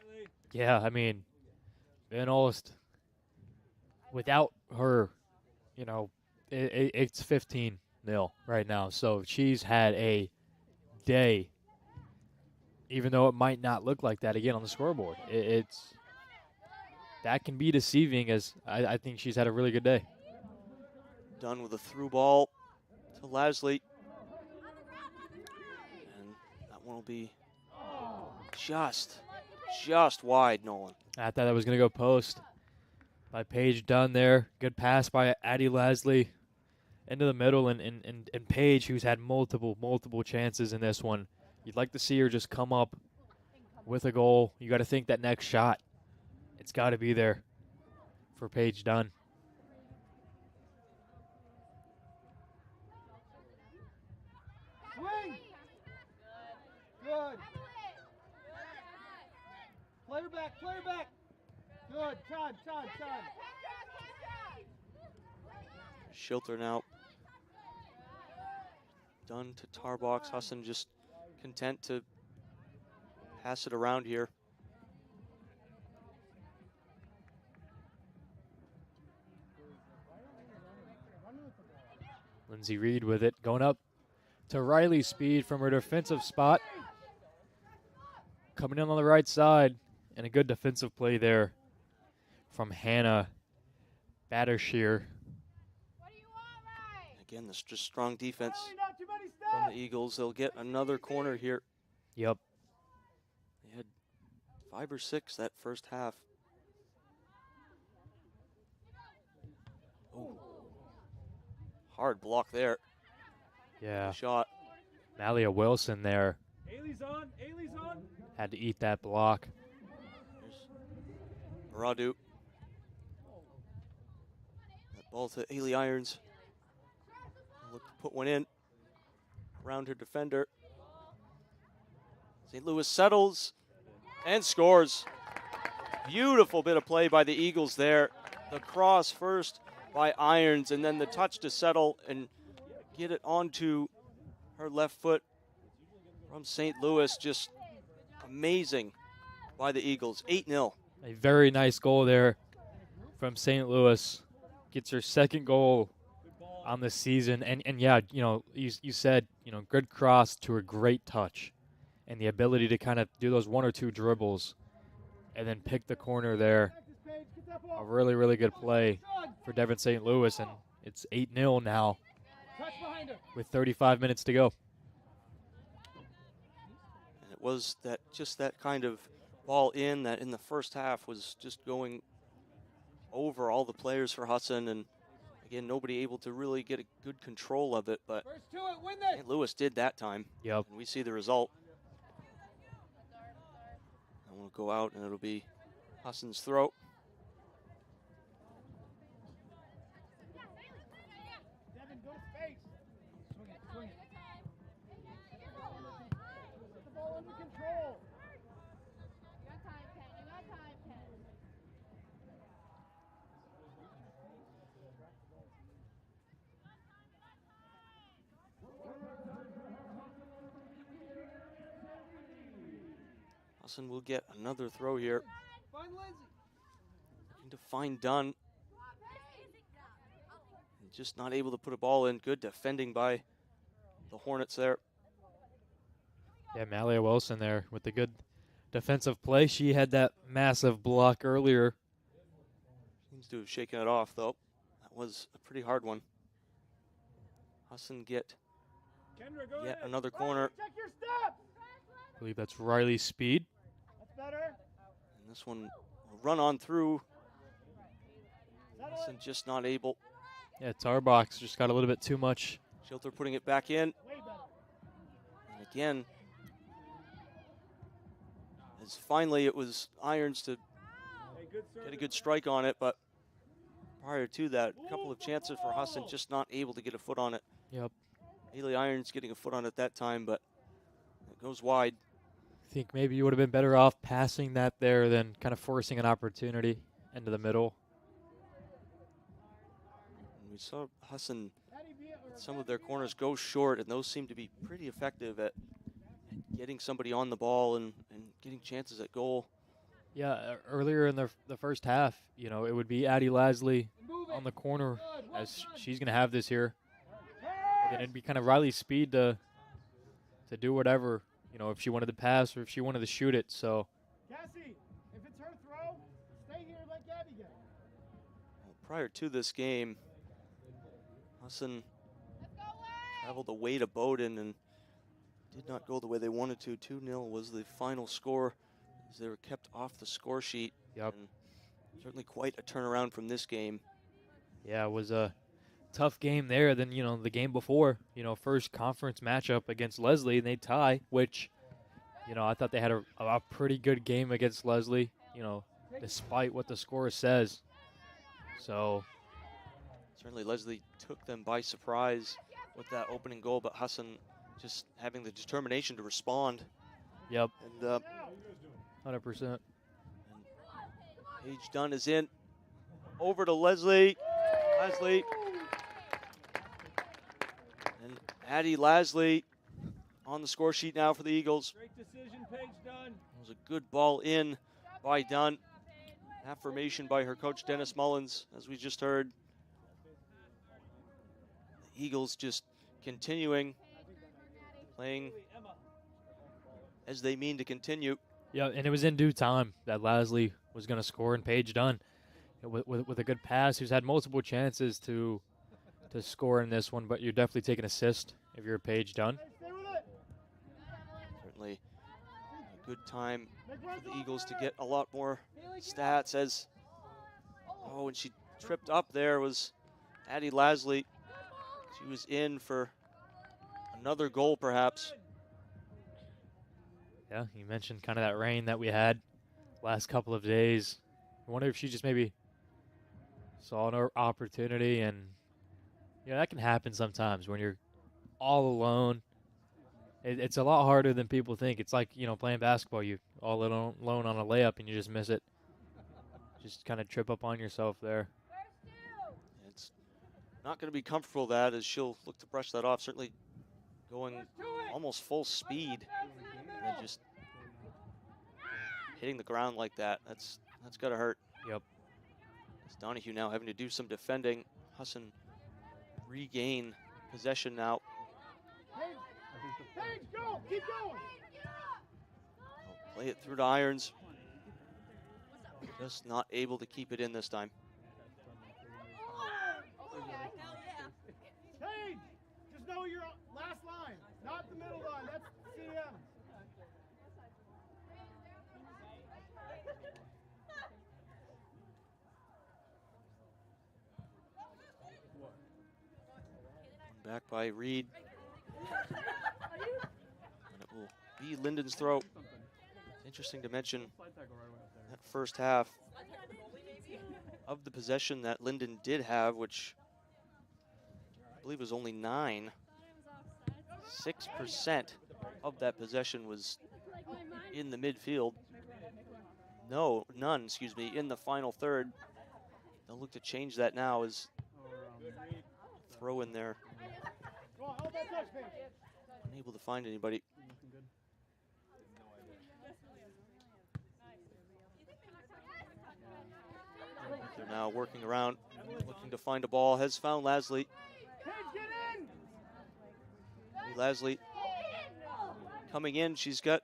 Yeah, I mean, Van Olst, without her, it's 15-0 right now. So she's had a day, even though it might not look like that again on the scoreboard. That can be deceiving, as I think she's had a really good day. Done with a through ball to Lasley. And that one will be just wide, Nolan. I thought that was going to go post by Paige Dunn there. Good pass by Addie Lasley into the middle, and Paige, who's had multiple chances in this one. You'd like to see her just come up with a goal. You got to think that next shot, it's got to be there for Paige Dunn. Swing. Good. Play her back. Play her back. Good. Todd. Schilter now. Dunn to Tarbox. Husson just content to pass it around here. Lindsay Reed with it, going up to Riley Speed from her defensive spot. Coming in on the right side, and a good defensive play there from Hannah Battershear. Again, this just strong defense from the Eagles. They'll get another corner here. Yep. They had 5 or 6 that first half. Oh. Hard block there. Yeah. Shot. Malia Wilson there. Ailey's on. Had to eat that block. There's Radu. That ball to Ailey Irons. Look to put one in around her defender. St. Louis settles and scores. Beautiful bit of play by the Eagles there. The cross first by Irons, and then the touch to settle and get it onto her left foot from St. Louis. Just amazing by the Eagles. 8-0. A very nice goal there from St. Louis. Gets her second goal on the season. And yeah, you know, you said, you know, good cross to a great touch, and the ability to kind of do those 1 or 2 dribbles and then pick the corner there. A really, really good play for Devon St. Louis, and it's 8-0 now with 35 minutes to go. And it was just that kind of ball in that in the first half was just going over all the players for Husson, and again, nobody able to really get a good control of it, but St. Louis did that time. Yep. And we see the result. And we'll go out, and it'll be Husson's throw. Devin, go to space. Swing it, swing it. Get the ball under control. You got time, Ken. You got time, Ken. Husson will get another throw here. Find Lindsay. Looking to find Dunn. And just not able to put a ball in. Good defending by the Hornets there. Yeah, Malia Wilson there with the good defensive play. She had that massive block earlier. Seems to have shaken it off, though. That was a pretty hard one. Husson get Kendra, go yet ahead. another corner. Check your steps. I believe that's Riley Speed. That's better. And this one will run on through. Settle Husson it. just not able. Yeah, Tarbox just got a little bit too much. Schilter putting it back in. Way better. And again, as finally it was Irons to Hey, good get a service. good strike on it, but prior to that, a couple of chances for Husson, just not able to get a foot on it. Yep. Haley Irons getting a foot on it that time, but it goes wide. I think maybe you would have been better off passing that there than kind of forcing an opportunity into the middle. And we saw Husson, Patty Villa, or some of their corners go short, and those seem to be pretty effective at getting somebody on the ball and getting chances at goal. Yeah, earlier in the first half, you know, it would be Addie Lasley move it. on the corner Good. Well as done. she's going to have this here. Pass. And then it'd be kind of Riley's Speed to do whatever, you know, if she wanted to pass or if she wanted to shoot it. So, Cassie, if it's her throw, stay here and let Gabby get it. Well, prior to this game, Husson traveled away to Bowdoin and did not go the way they wanted to. 2-0 was the final score as they were kept off the score sheet. Yep. And certainly quite a turnaround from this game. yeah, it was a tough game there. Then, you know, the game before, you know, first conference matchup against Leslie, and they tie, which, you know, I thought they had a pretty good game against Leslie, you know, despite what the score says. So, Certainly Leslie took them by surprise with that opening goal, but Husson just having the determination to respond. yep, And 100%. Paige Dunn is in. Over to Leslie. Lasley. And Addie Lasley on the score sheet now for the Eagles. Great decision, Paige Dunn. It was a good ball in by Dunn. Affirmation by her coach, Dennis Mullins, as we just heard. The Eagles just continuing playing Emma. as they mean to continue. Yeah, and it was in due time that Lasley was going to score, and Paige Dunn with a good pass, who's had multiple chances to score in this one, but you're definitely taking assist if you're Paige Dunn. Hey, stay with it. Certainly a good time for the Eagles to get a lot more stats as, oh, and she tripped up there was Addie Lasley. She was in for another goal perhaps. Yeah, you mentioned kind of that rain that we had last couple of days. I wonder if she just maybe saw an opportunity, and you know, that can happen sometimes when you're all alone. It's a lot harder than people think. It's like, you know, playing basketball. You all alone on a layup and you just miss it. Just kind of trip up on yourself there. It's not going to be comfortable that as she'll look to brush that off. Certainly going almost full speed and then just hitting the ground like that. That's got to hurt. Yep. It's Donahue now having to do some defending. Husson regain possession now. Paige, go! Keep going! They'll play it through to Irons. Just not able to keep it in this time. Paige, just know your last line, not the middle line. That's CM. Back by Reed. And it will be Lyndon's throw. It's interesting to mention that first half of the possession that Lyndon did have, which I believe was only 9. 6% of that possession was in the midfield. None, in the final third. They'll look to change that now as throw in there. Go on, hold that touch, Paige. Unable to find anybody. They're now working around, looking to find a ball. Has found Lasley. Paige, get in! Lasley coming in. She's got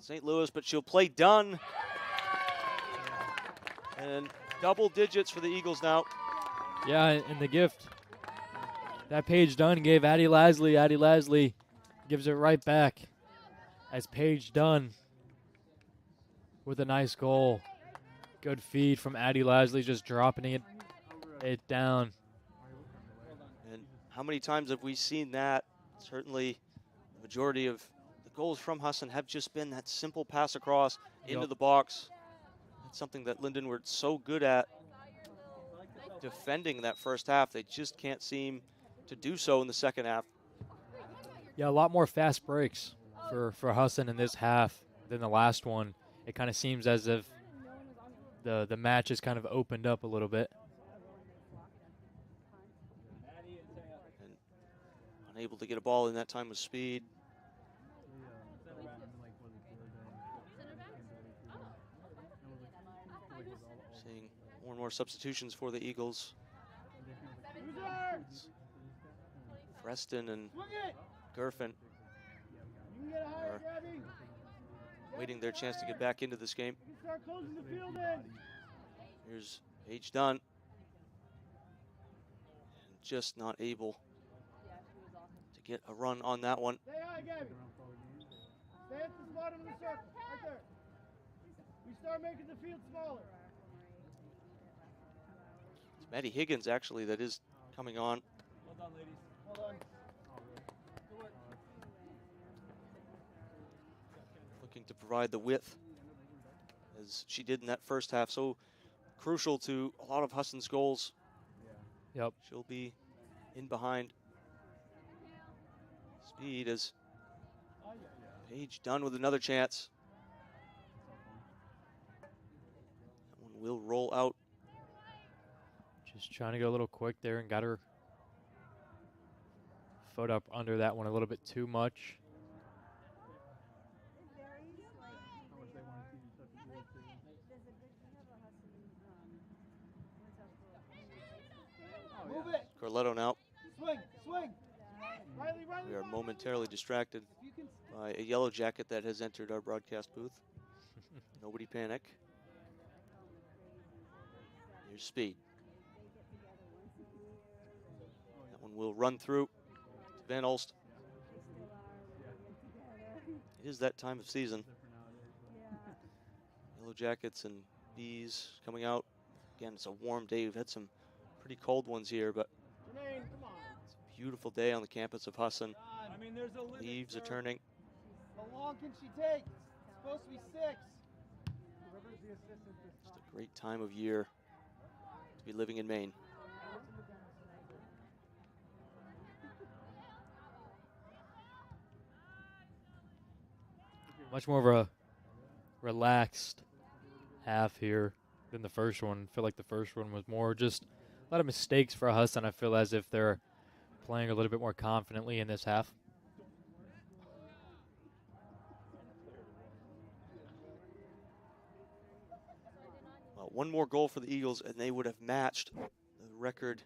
St. Louis, but she'll play Dunn. And double digits for the Eagles now. Yeah, and the gift that Paige Dunn gave Addie Lasley. Addie Lasley gives it right back as Paige Dunn with a nice goal. Good feed from Addie Lasley, just dropping it down. And how many times have we seen that? Certainly the majority of the goals from Husson have just been that simple pass across into the box. It's something that Lyndon were so good at defending that first half. They just can't seem to do so in the second half. Yeah, a lot more fast breaks for Husson in this half than the last one. It kind of seems as if the match has kind of opened up a little bit. And unable to get a ball in that time with speed. Seeing more and more substitutions for the Eagles. Preston and Gerfen are waiting their chance to get back into this game. Start closing the field in. Here's Paige Dunn. And just not able to get a run on that one. Stay high, Gabby. Stay at the bottom of the circle, right there. We start making the field smaller. It's Maddie Higgins, actually, that is coming on. Well done, ladies. Hold on. Looking to provide the width as she did in that first half. So crucial to a lot of Husson's goals. Yep. She'll be in behind. Speed as Paige Dunn with another chance. That one will roll out. Just trying to go a little quick there and got her foot up under that one a little bit too much. Move it. Corletto now. Swing, swing. Riley, We are Riley. momentarily distracted by a yellow jacket that has entered our broadcast booth. Nobody panic. Here's Speed. That one will run through to Van Olst. It is that time of season. Yellow jackets and bees coming out. Again, it's a warm day. We've had some pretty cold ones here, but Jermaine, come on. it's a beautiful day on the campus of Husson. I mean, there's a limit. Leaves are sir. turning. How long can she take? It's supposed to be 6. Whoever's the assistant this Just a great time of year to be living in Maine. Much more of a relaxed half here than the first one. I feel like the first one was more just a lot of mistakes for Husson. I feel as if they're playing a little bit more confidently in this half. Well, one more goal for the Eagles, and they would have matched the record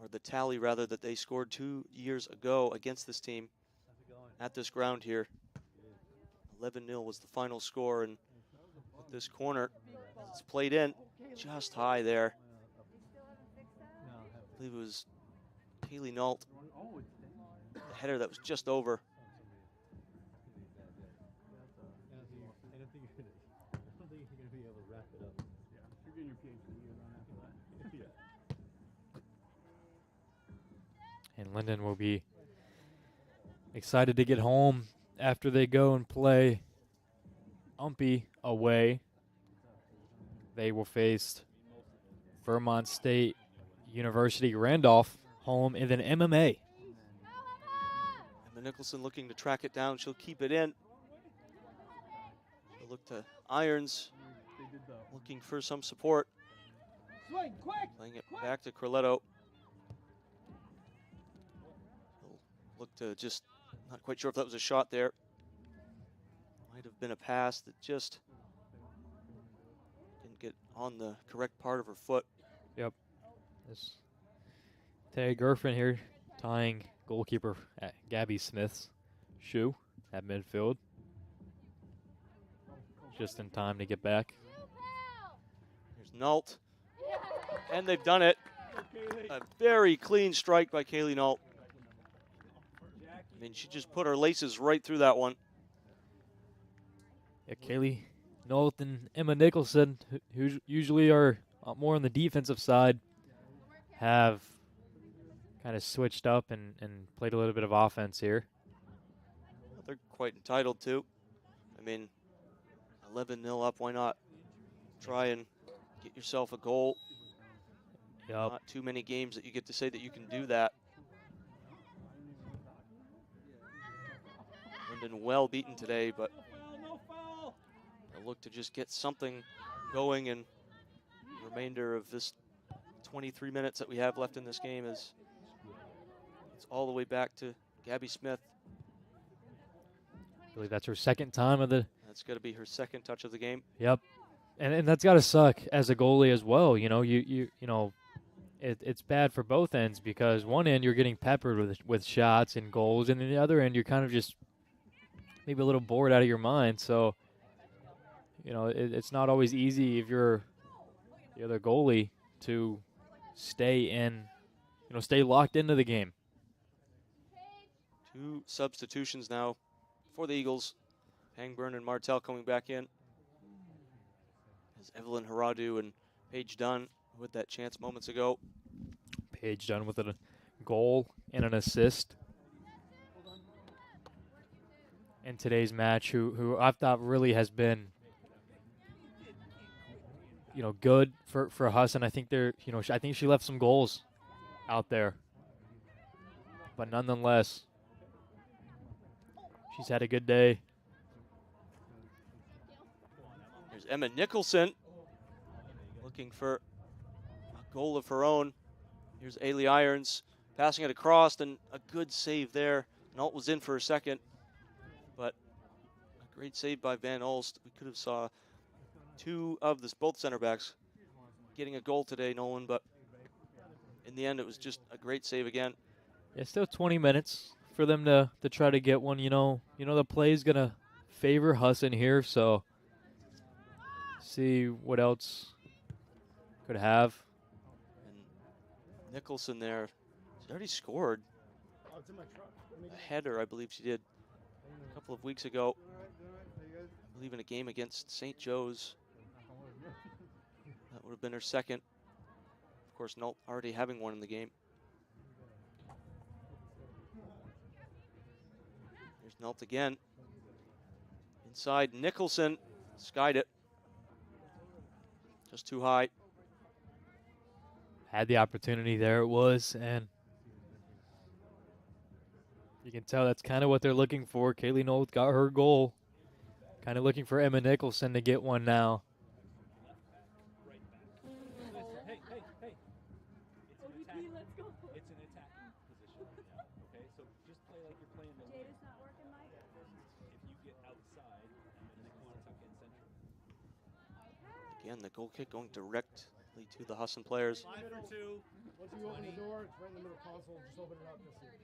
or the tally rather, that they scored 2 years ago against this team at this ground here. 11-0 was the final score, and with this corner, it's played in just high there. I believe it was Kaylee Nault, the header that was just over. And Lyndon will be excited to get home after they go and play Umpy away. They will face Vermont State University Randolph home in an MMA. Emma Nicholson looking to track it down. She'll keep it in. She'll look to Irons, looking for some support. Swing, quick! Playing it back to Corletto. He'll look to just, not quite sure if that was a shot there. Might have been a pass that just didn't get on the correct part of her foot. Yep. This Tay Griffin here tying goalkeeper at Gabby Smith's shoe at midfield. Just in time to get back. Here's Nault. And they've done it. A very clean strike by Kaylee Nault. I mean, she just put her laces right through that one. Yeah, Kaylee Nault and Emma Nicholson, who usually are more on the defensive side, have kind of switched up and played a little bit of offense here. They're quite entitled to. I mean, 11-0 up, why not try and get yourself a goal? Yep. Not too many games that you get to say that you can do that. Lyndon well beaten today, but they'll look to just get something going, and the remainder of this 23 minutes that we have left in this game is it's all the way back to Gabby Smith. I believe that's her second time of the. That's got to be her second touch of the game. Yep, and that's got to suck as a goalie as well. You know, you know, it's bad for both ends, because one end you're getting peppered with shots and goals, and then the other end you're kind of just maybe a little bored out of your mind. So, you know, it's not always easy if you're the other goalie to stay locked into the game. 2 substitutions now for the Eagles. Pangburn and Martell coming back in. As Evelyn Haradu and Paige Dunn with that chance moments ago. Paige Dunn with a goal and an assist in today's match, who I thought really has been, you know, good for Husson. I think I think she left some goals out there, but nonetheless, she's had a good day. Here's Emma Nicholson looking for a goal of her own. Here's Ailey Irons passing it across, and a good save there. Nault was in for a second, but a great save by Van Olst. We could have saw both center backs getting a goal today, Nolan, but in the end it was just a great save again. It's still 20 minutes for them to try to get one. You know the play is gonna favor Husson here, so see what else could have. And Nicholson there, she's already scored a header, I believe she did a couple of weeks ago. I believe in a game against St. Joe's. That would have been her second. Of course, Nault already having one in the game. Here's Nault again. Inside, Nicholson skied it. Just too high. Had the opportunity, there it was, and you can tell that's kind of what they're looking for. Kaylee Nault got her goal. Kind of looking for Emma Nicholson to get one now. It's an attacking position right now, okay? So just play like you're playing the Jada's not working, Mike? If you get outside, and then they want to tuck in central. Again, the goal kick going direct Lead to the Husson players. 5 for 2. Once you open the door, it's right in the middle console. Just open it up. You'll see it.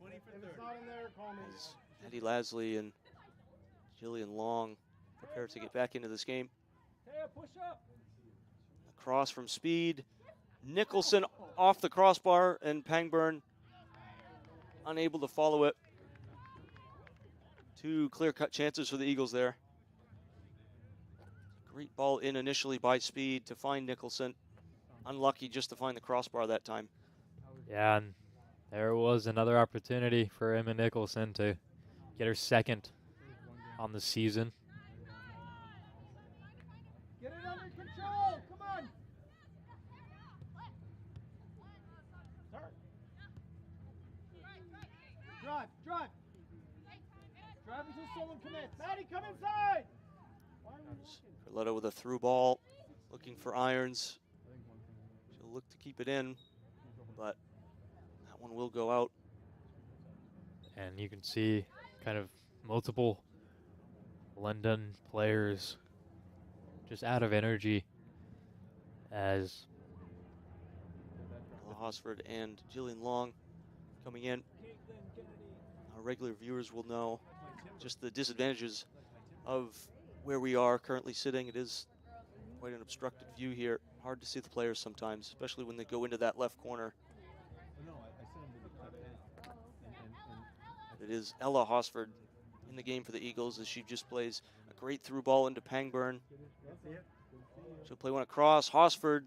20 for If 30. it's not in there, call me. As Eddie Lasley and Jillian Long prepare to get back into this game. Taya, push up. Across from speed. Nicholson off the crossbar, and Pangburn unable to follow it. 2 clear-cut chances for the Eagles there. Great ball in initially by speed to find Nicholson. Unlucky just to find the crossbar that time. Yeah, and there was another opportunity for Emma Nicholson to get her second on the season. Get it under control. Come on. Start. Drive. Drive until someone commits. Maddie, come inside. Why are we walking? Carletta with a through ball, looking for irons. She'll look to keep it in, but that one will go out. And you can see kind of multiple Lyndon players just out of energy as Ella Hosford and Jillian Long coming in. Our regular viewers will know just the disadvantages of where we are currently sitting. It is quite an obstructed view here. Hard to see the players sometimes, especially when they go into that left corner. It is Ella Hosford in the game for the Eagles as she just plays a great through ball into Pangburn. She'll play one across. Hosford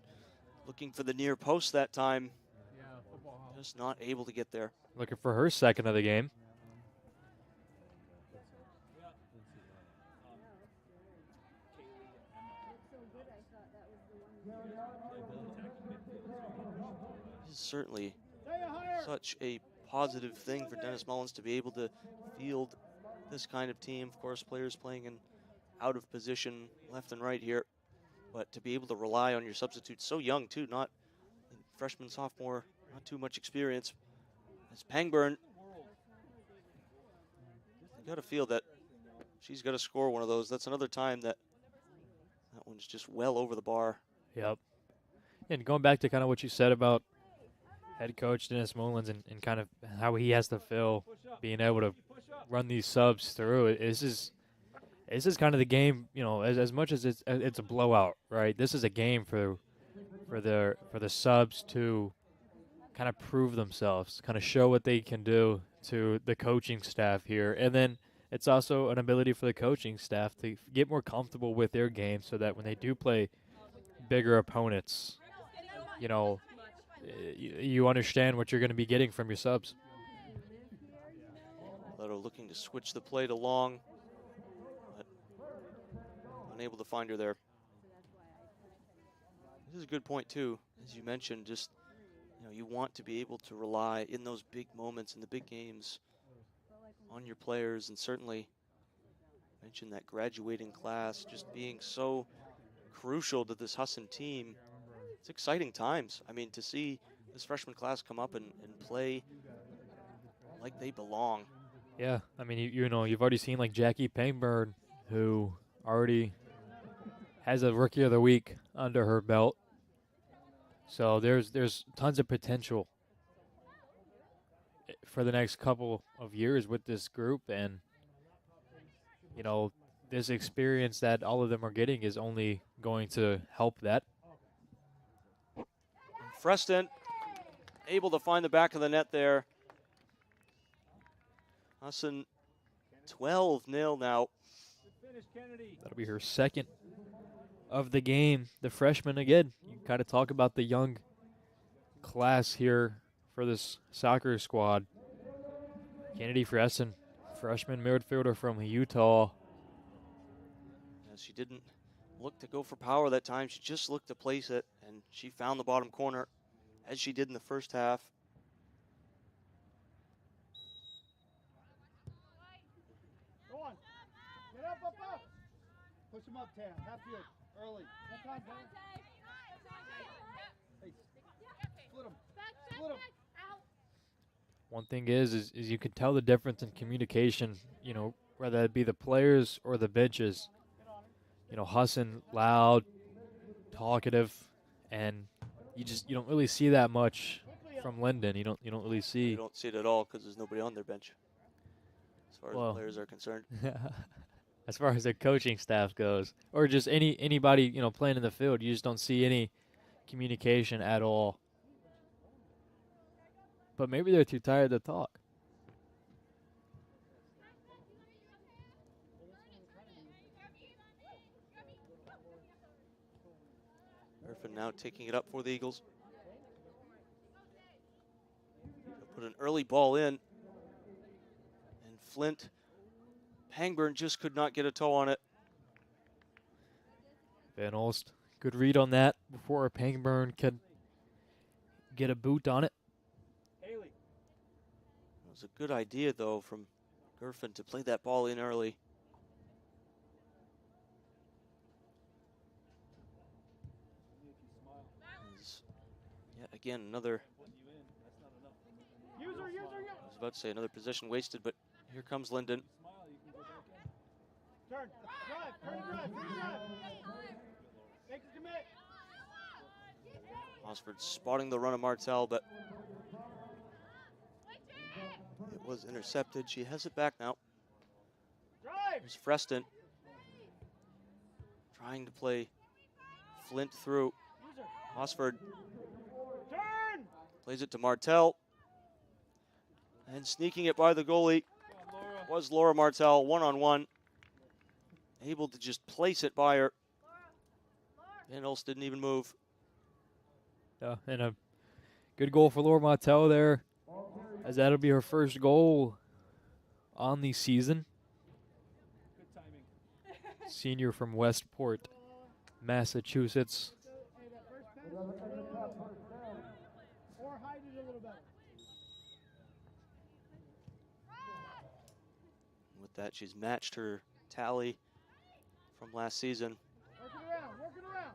looking for the near post that time. Just not able to get there. looking for her second of the game. This is certainly such a positive thing for Dennis Mullins to be able to field this kind of team. Of course, players playing in out of position left and right here, but to be able to rely on your substitutes so young too, not freshman, sophomore, not too much experience. As Pangburn, you got to feel that she's got to score one of those. That's another time that one's just well over the bar. Yep. And going back to kind of what you said about head coach Dennis Mullins and kind of how he has to feel being able to run these subs through it. This is kind of the game, you know, as much as it's a blowout, right? This is a game for the subs to kind of prove themselves, kind of show what they can do to the coaching staff here. And then it's also an ability for the coaching staff to get more comfortable with their game so that when they do play bigger opponents, you know, you understand what you're going to be getting from your subs. Leto looking to switch the play to Long, but unable to find her there. This is a good point too, as you mentioned. Just, you know, you want to be able to rely in those big moments in the big games on your players, and certainly mentioned that graduating class just being so crucial to this Husson team. It's exciting times. I mean, to see this freshman class come up and play like they belong. Yeah, I mean, you know, you've already seen like Jackie Pangburn, who already has a Rookie of the Week under her belt. So there's tons of potential for the next couple of years with this group, and you know, this experience that all of them are getting is only going to help that. Freston able to find the back of the net there. Husson 12-0 now. That'll be her second of the game. The freshman again. You kind of talk about the young class here for this soccer squad. Kennedy Freston, freshman midfielder from Utah. As she didn't look to go for power that time, she just looked to place it, and she found the bottom corner, as she did in the first half. Go on. Get up. Push him up, Tam. Half field. Early. Come on, Tam. Hey, split him. Split him. One thing is you can tell the difference in communication, you know, whether it be the players or the benches. You know, Husson, loud, talkative, and you don't really see that much from Lyndon. You don't really You see. don't see it at all because there's nobody on their bench, as far Well. as players are concerned. As far as their coaching staff goes, or just anybody playing in the field, you just don't see any communication at all. But maybe they're too tired to talk. Griffin now taking it up for the Eagles. Put an early ball in. And Flint, Pangburn just could not get a toe on it. Van Olst, good read on that before Pangburn could get a boot on it. Haley. It was a good idea, though, from Griffin to play that ball in early. Yet again, another, I was about to say another possession wasted, but here comes Lyndon. Turn, drive, turn and drive, turn and drive. Make the commit. Osford spotting the run of Martell, but it was intercepted. She has it back now. Drive. Here's Freston trying to play Flint through. Osford Turn. plays it to Martell. And sneaking it by the goalie was Laura Martell, one-on-one. Able to just place it by her. Van Olst didn't even move. Yeah, and a good goal for Laura Martell there, as that'll be her first goal on the season. Good timing. Senior from Westport, Massachusetts. Hey, that first pass. Or hide it a little better. With that, she's matched her tally from last season. Work it around, work it around.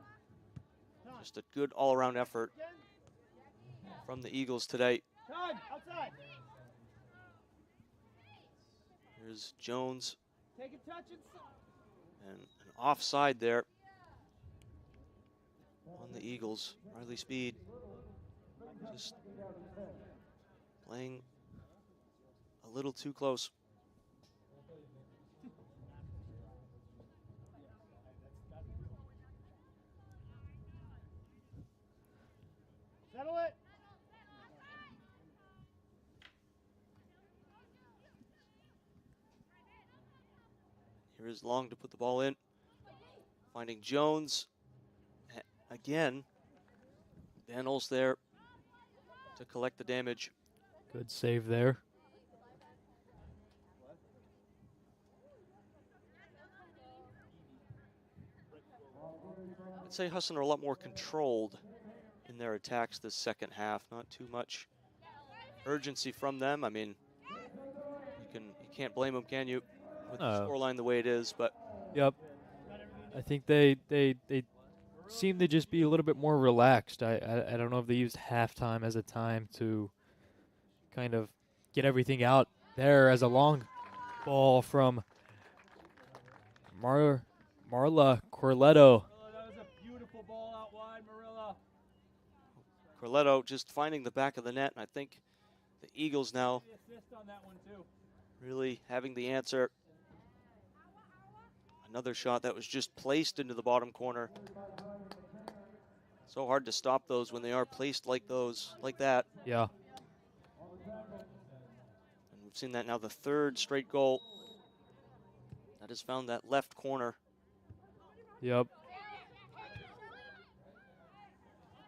Time. Just a good all-around effort Again. from the Eagles today. Time, outside. Here's Jones, Take a touch and and an offside there on the Eagles. Riley Speed just playing a little too close. settle it. Here is Long to put the ball in. Finding Jones. Again, Van Olst there to collect the damage. Good save there. I'd say Husson are a lot more controlled in their attacks this second half. Not too much urgency from them. I mean, you can't blame them, can you? With the scoreline the way it is, but Yep. I think they seem to just be a little bit more relaxed. I don't know if they used halftime as a time to kind of get everything out there, as a long ball from Marla Corletto. That was a beautiful ball out wide, Marilla. Corletto just finding the back of the net, and I think the Eagles now The assist on that one too. really having the answer. Another shot that was just placed into the bottom corner. So hard to stop those when they are placed like that. Yeah. And we've seen that now, the third straight goal that has found that left corner. Yep.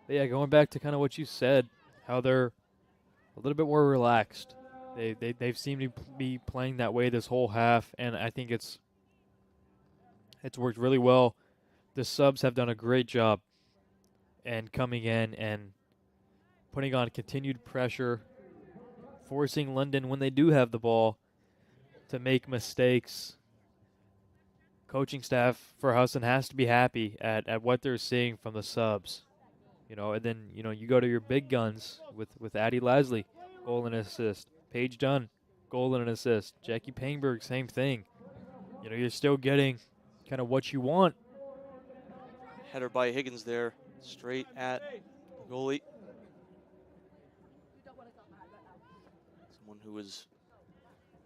But yeah, going back to kind of what you said, how they're a little bit more relaxed. They've seemed to be playing that way this whole half, and I think it's worked really well. The subs have done a great job and coming in and putting on continued pressure, forcing Lyndon, when they do have the ball, to make mistakes. Coaching staff for Husson has to be happy at what they're seeing from the subs. And then, you go to your big guns with Addie Lasley, goal and assist. Paige Dunn, goal and an assist. Jackie Pangberg, same thing. You're still getting kind of what you want. Header by Higgins there straight at the goalie. You don't want to come mad right now. Someone who was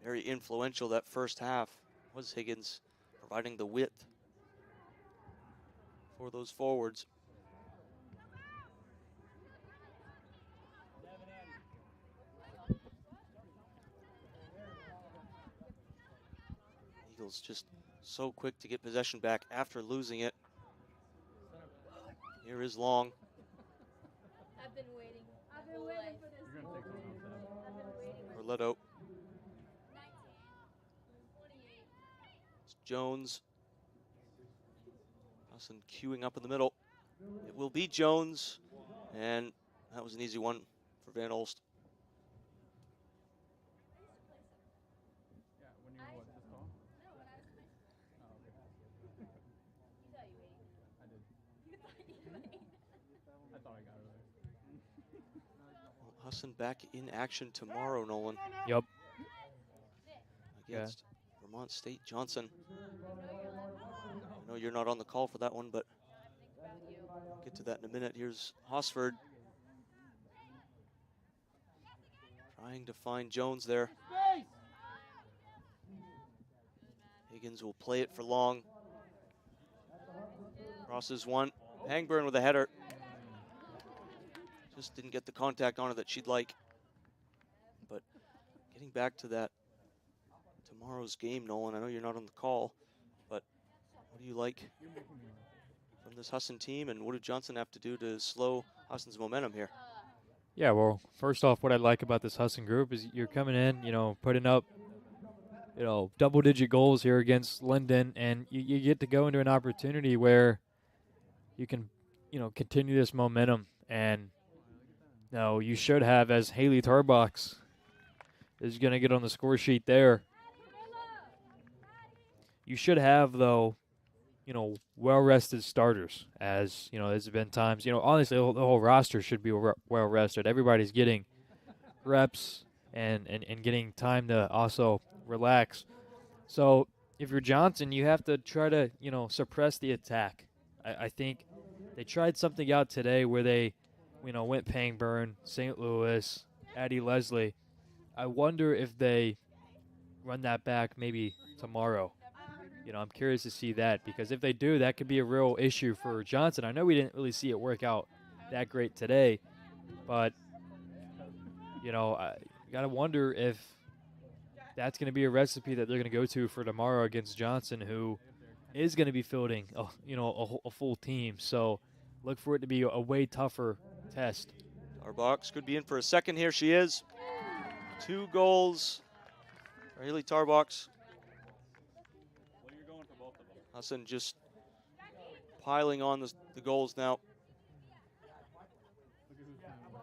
very influential that first half was Higgins, providing the width for those forwards. Eagles just so quick to get possession back after losing it. Here is Long. I've been waiting. I've been waiting for this. You're gonna take someone else I've been waiting for Orletto. 19, 28. It's Jones. Husson queuing up in the middle. It will be Jones, and that was an easy one for Van Olst. Yeah, when you were what, this tall? No, when I was in Oh, okay. you thought you ate. I did. You thought you ate. I thought I got it there. Well, Husson back in action tomorrow, Nolan, Yep. against Vermont State Johnson. I know you're not on the call for that one, but we'll get to that in a minute. Here's Hosford trying to find Jones there. Space! Higgins will play it for Long. Crosses one. Hangburn with a header. Just didn't get the contact on it that she'd like. But getting back to that tomorrow's game, Nolan, I know you're not on the call, but what do you like from this Husson team, and what did Johnson have to do to slow Husson's momentum here? Yeah, well, first off, what I like about this Husson group is you're coming in, putting up, double-digit goals here against Lyndon, and you get to go into an opportunity where you can, continue this momentum. And, you should have, as Haley Tarbox is going to get on the score sheet there, you should have, though, well-rested starters, as, there's been times, honestly, the whole roster should be well-rested. Everybody's getting reps and getting time to also relax. So if you're Johnson, you have to try to, suppress the attack. I think they tried something out today where they, went Pangburn, St. Louis, Addie Leslie. I wonder if they run that back maybe tomorrow. I'm curious to see that, because if they do, that could be a real issue for Johnson. I know we didn't really see it work out that great today, but, I got to wonder if that's going to be a recipe that they're going to go to for tomorrow against Johnson, who is going to be fielding, a full team. So look for it to be a way tougher test. Tarbox could be in for a second here. She is. 2 goals for Haley Tarbox. Well, you're going for both of them. Husson just piling on the goals now. Look at who's playing over.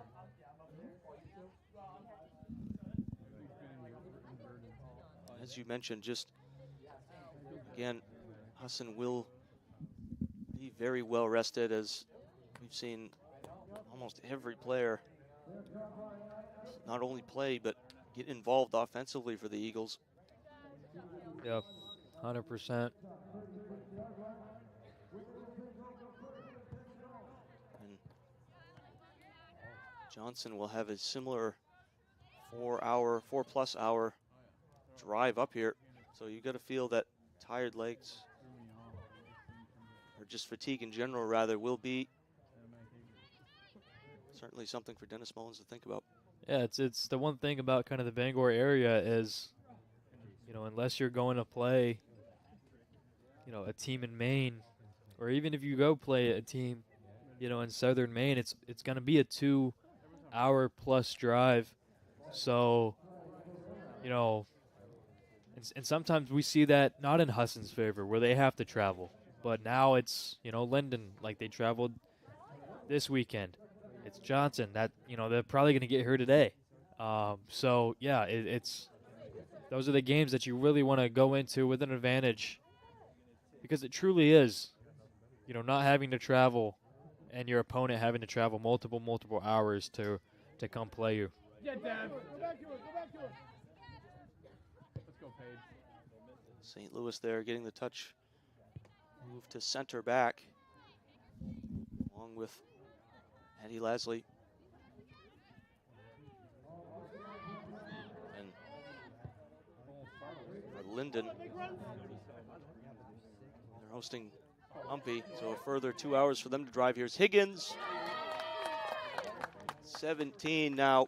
As you mentioned, just again, Husson will be very well rested, as we've seen almost every player not only play but get involved offensively for the Eagles. Yep, 100%. And Johnson will have a similar 4+ hour drive up here. So you got to feel that tired legs, or just fatigue in general rather, will be certainly something for Dennis Mullins to think about. Yeah, it's the one thing about kind of the Bangor area is, unless you're going to play, a team in Maine, or even if you go play a team, in southern Maine, it's going to be a 2-hour plus drive. So, and sometimes we see that not in Husson's favor, where they have to travel. But now it's, Lyndon, like they traveled this weekend. It's Johnson that, they're probably going to get here today. So, yeah, it's those are the games that you really want to go into with an advantage, because it truly is, not having to travel and your opponent having to travel multiple hours to come play you. Yeah, Dad. Go back to it. Go back to it. Let's go, Paige. St. Louis there getting the touch. Move to center back. along with Addie Lasley. And for Lyndon, they're hosting Umpy, so a further 2 hours for them to drive. Here's Higgins. 17 now.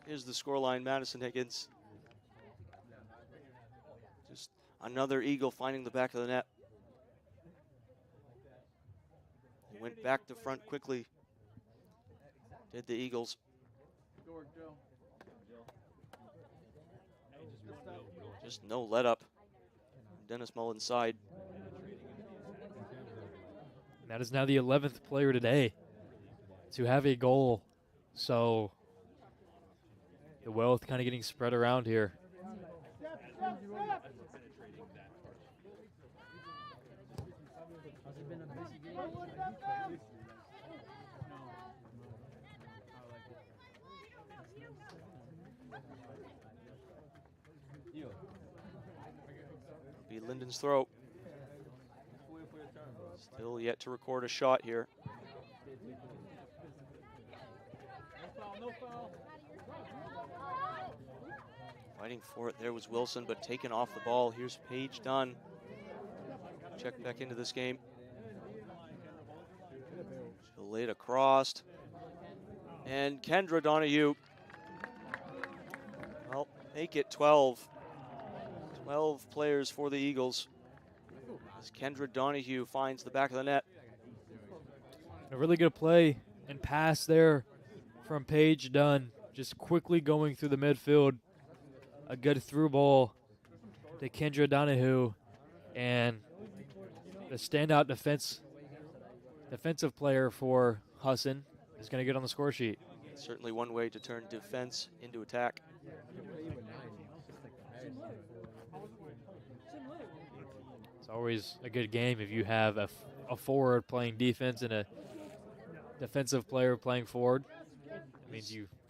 Here's the scoreline, Madison Higgins. Just another Eagle finding the back of the net. Went back to front quickly, did the Eagles. Just no let up. Dennis Mullen's side. That is now the 11th player today to have a goal. So the wealth kind of getting spread around here. Be Lyndon's throw. Still yet to record a shot here. Fighting for it there was Wilson, but taken off the ball. Here's Paige Dunn. Check back into this game. She'll lay it across. And Kendra Donahue. Well, make it 12. 12 players for the Eagles. As Kendra Donahue finds the back of the net. A really good play and pass there from Paige Dunn. Just quickly going through the midfield. A good through ball to Kendra Donahue. And the standout defensive player for Husson is going to get on the score sheet. Certainly one way to turn defense into attack. It's always a good game if you have a forward playing defense and a defensive player playing forward.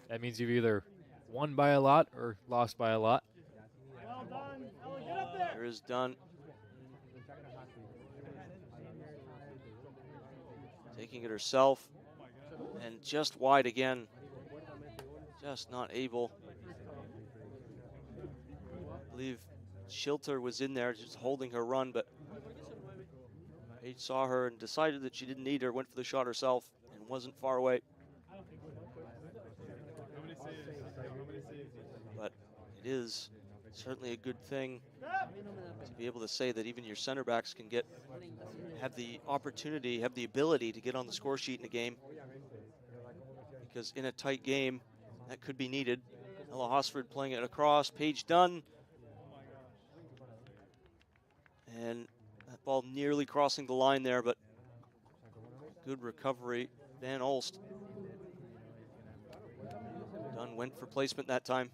That means you've either won by a lot or lost by a lot. There is Dunn. Taking it herself. And just wide again. Just not able. I believe Schilter was in there just holding her run, but Paige saw her and decided that she didn't need her, went for the shot herself, and wasn't far away. But it is certainly a good thing to be able to say that even your center backs can have the opportunity, have the ability to get on the score sheet in a game. Because in a tight game, that could be needed. Ella Hosford playing it across, Paige Dunn. And that ball nearly crossing the line there, but good recovery. Van Olst. Dunn went for placement that time.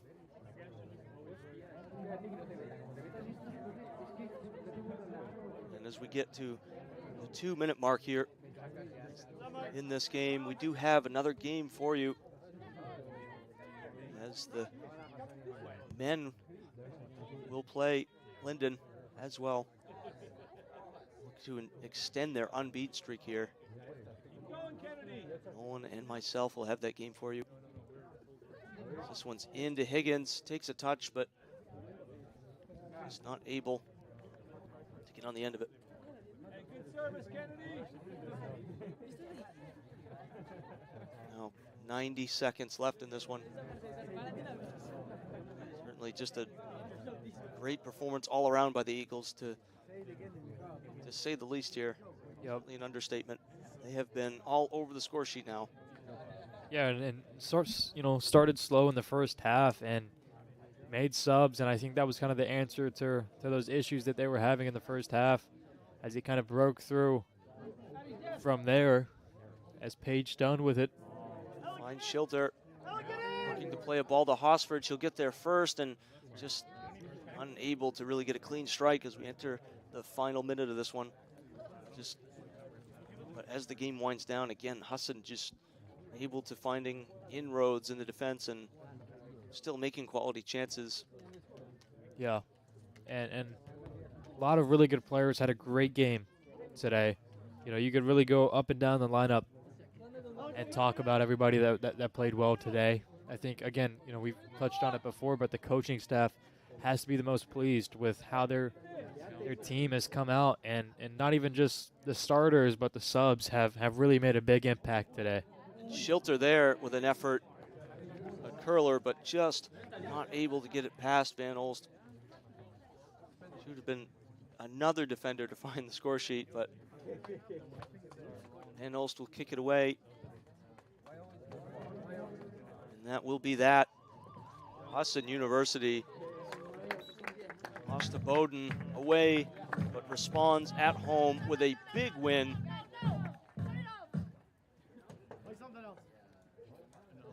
And as we get to the 2-minute mark here in this game, we do have another game for you. As the men will play Lyndon as well. To extend their unbeaten streak here. Owen and myself will have that game for you. This one's into Higgins, takes a touch, but is not able to get on the end of it. Good service, Kennedy. Now 90 seconds left in this one. Certainly just a great performance all around by the Eagles to say the least here. Certainly an understatement. They have been all over the score sheet now. Yeah, and started slow in the first half and made subs, and I think that was kind of the answer to those issues that they were having in the first half as he kind of broke through from there as Paige Dunn with it. Finds Schilter looking to play a ball to Hosford. She'll get there first and just unable to really get a clean strike as we enter the final minute of this one. But as the game winds down, again, Husson just able to finding inroads in the defense and still making quality chances. Yeah, and a lot of really good players had a great game today. You could really go up and down the lineup and talk about everybody that played well today. I think, again, we've touched on it before, but the coaching staff has to be the most pleased with how their team has come out, and not even just the starters, but the subs have really made a big impact today. Shilter there with an effort, a curler, but just not able to get it past Van Olst. Should have been another defender to find the score sheet, but Van Olst will kick it away. And that will be that. Husson University lost to Bowdoin away, but responds at home with a big win.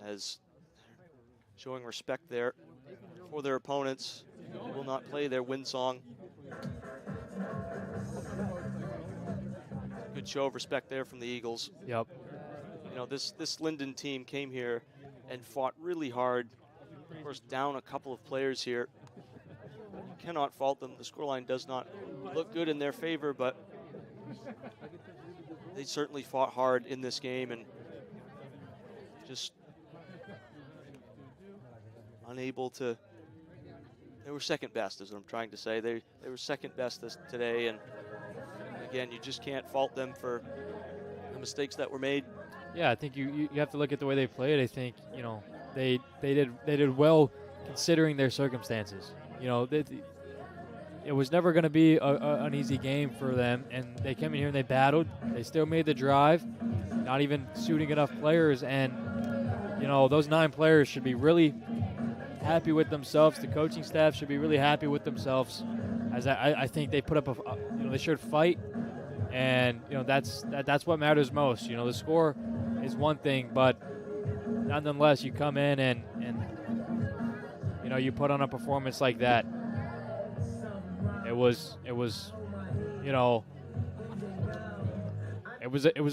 As showing respect there for their opponents. They will not play their win song. Good show of respect there from the Eagles. Yep. This Lyndon team came here and fought really hard. Of course, down a couple of players here. You cannot fault them. The scoreline does not look good in their favor, but they certainly fought hard in this game and just unable to. They were second best, is what I'm trying to say. They were second best today, and again, you just can't fault them for the mistakes that were made. Yeah, I think you have to look at the way they played. I think they did well considering their circumstances. It was never going to be an easy game for them, and they came in here and they battled. They still made the drive, not even shooting enough players, and those 9 players should be really happy with themselves. The coaching staff should be really happy with themselves, as I think they put up they showed fight, and that's what matters most. The score is one thing, but nonetheless, you come in and you put on a performance like that. It was a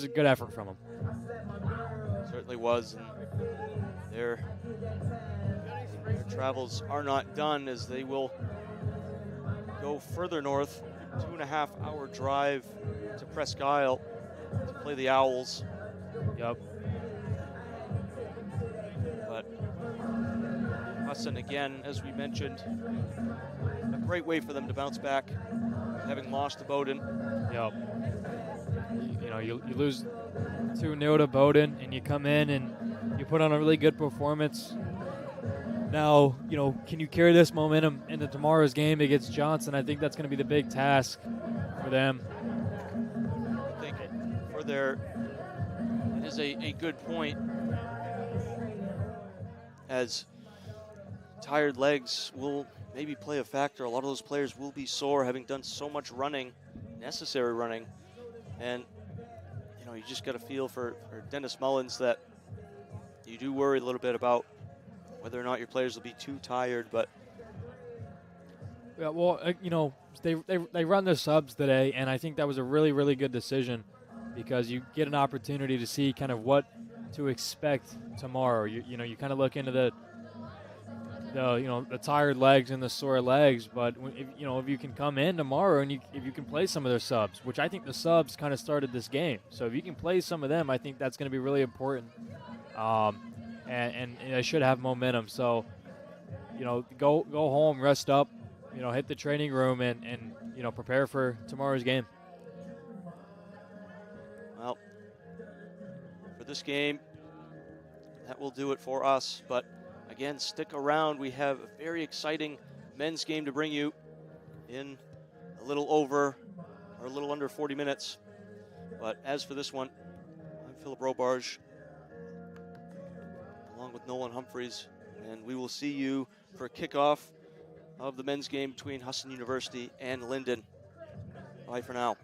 good effort from them. Certainly was, and their travels are not done, as they will go further north, 2.5-hour drive to Presque Isle to play the Owls. Yep. But Husson, again, as we mentioned, a great way for them to bounce back, having lost to Bowdoin. Yep. You lose 2-0 to Bowdoin, and you come in and you put on a really good performance. Now, can you carry this momentum into tomorrow's game against Johnson? I think that's going to be the big task for them. I think it is a good point, as tired legs will maybe play a factor. A lot of those players will be sore, having done so much running, necessary running. And, you just got to feel for Dennis Mullins that you do worry a little bit about whether or not your players will be too tired. But yeah, well, they run their subs today, and I think that was a really, really good decision, because you get an opportunity to see kind of what to expect tomorrow. You kind of look into the tired legs and the sore legs, but if you can come in tomorrow and if you can play some of their subs, which I think the subs kind of started this game, so if you can play some of them, I think that's going to be really important. And they should have momentum. So, go home, rest up, hit the training room, and prepare for tomorrow's game. Well, for this game, that will do it for us. But again, stick around. We have a very exciting men's game to bring you in a little under 40 minutes. But as for this one, I'm Philip Robarge, along with Nolan Humphreys, and we will see you for a kickoff of the men's game between Husson University and Lyndon. Bye for now.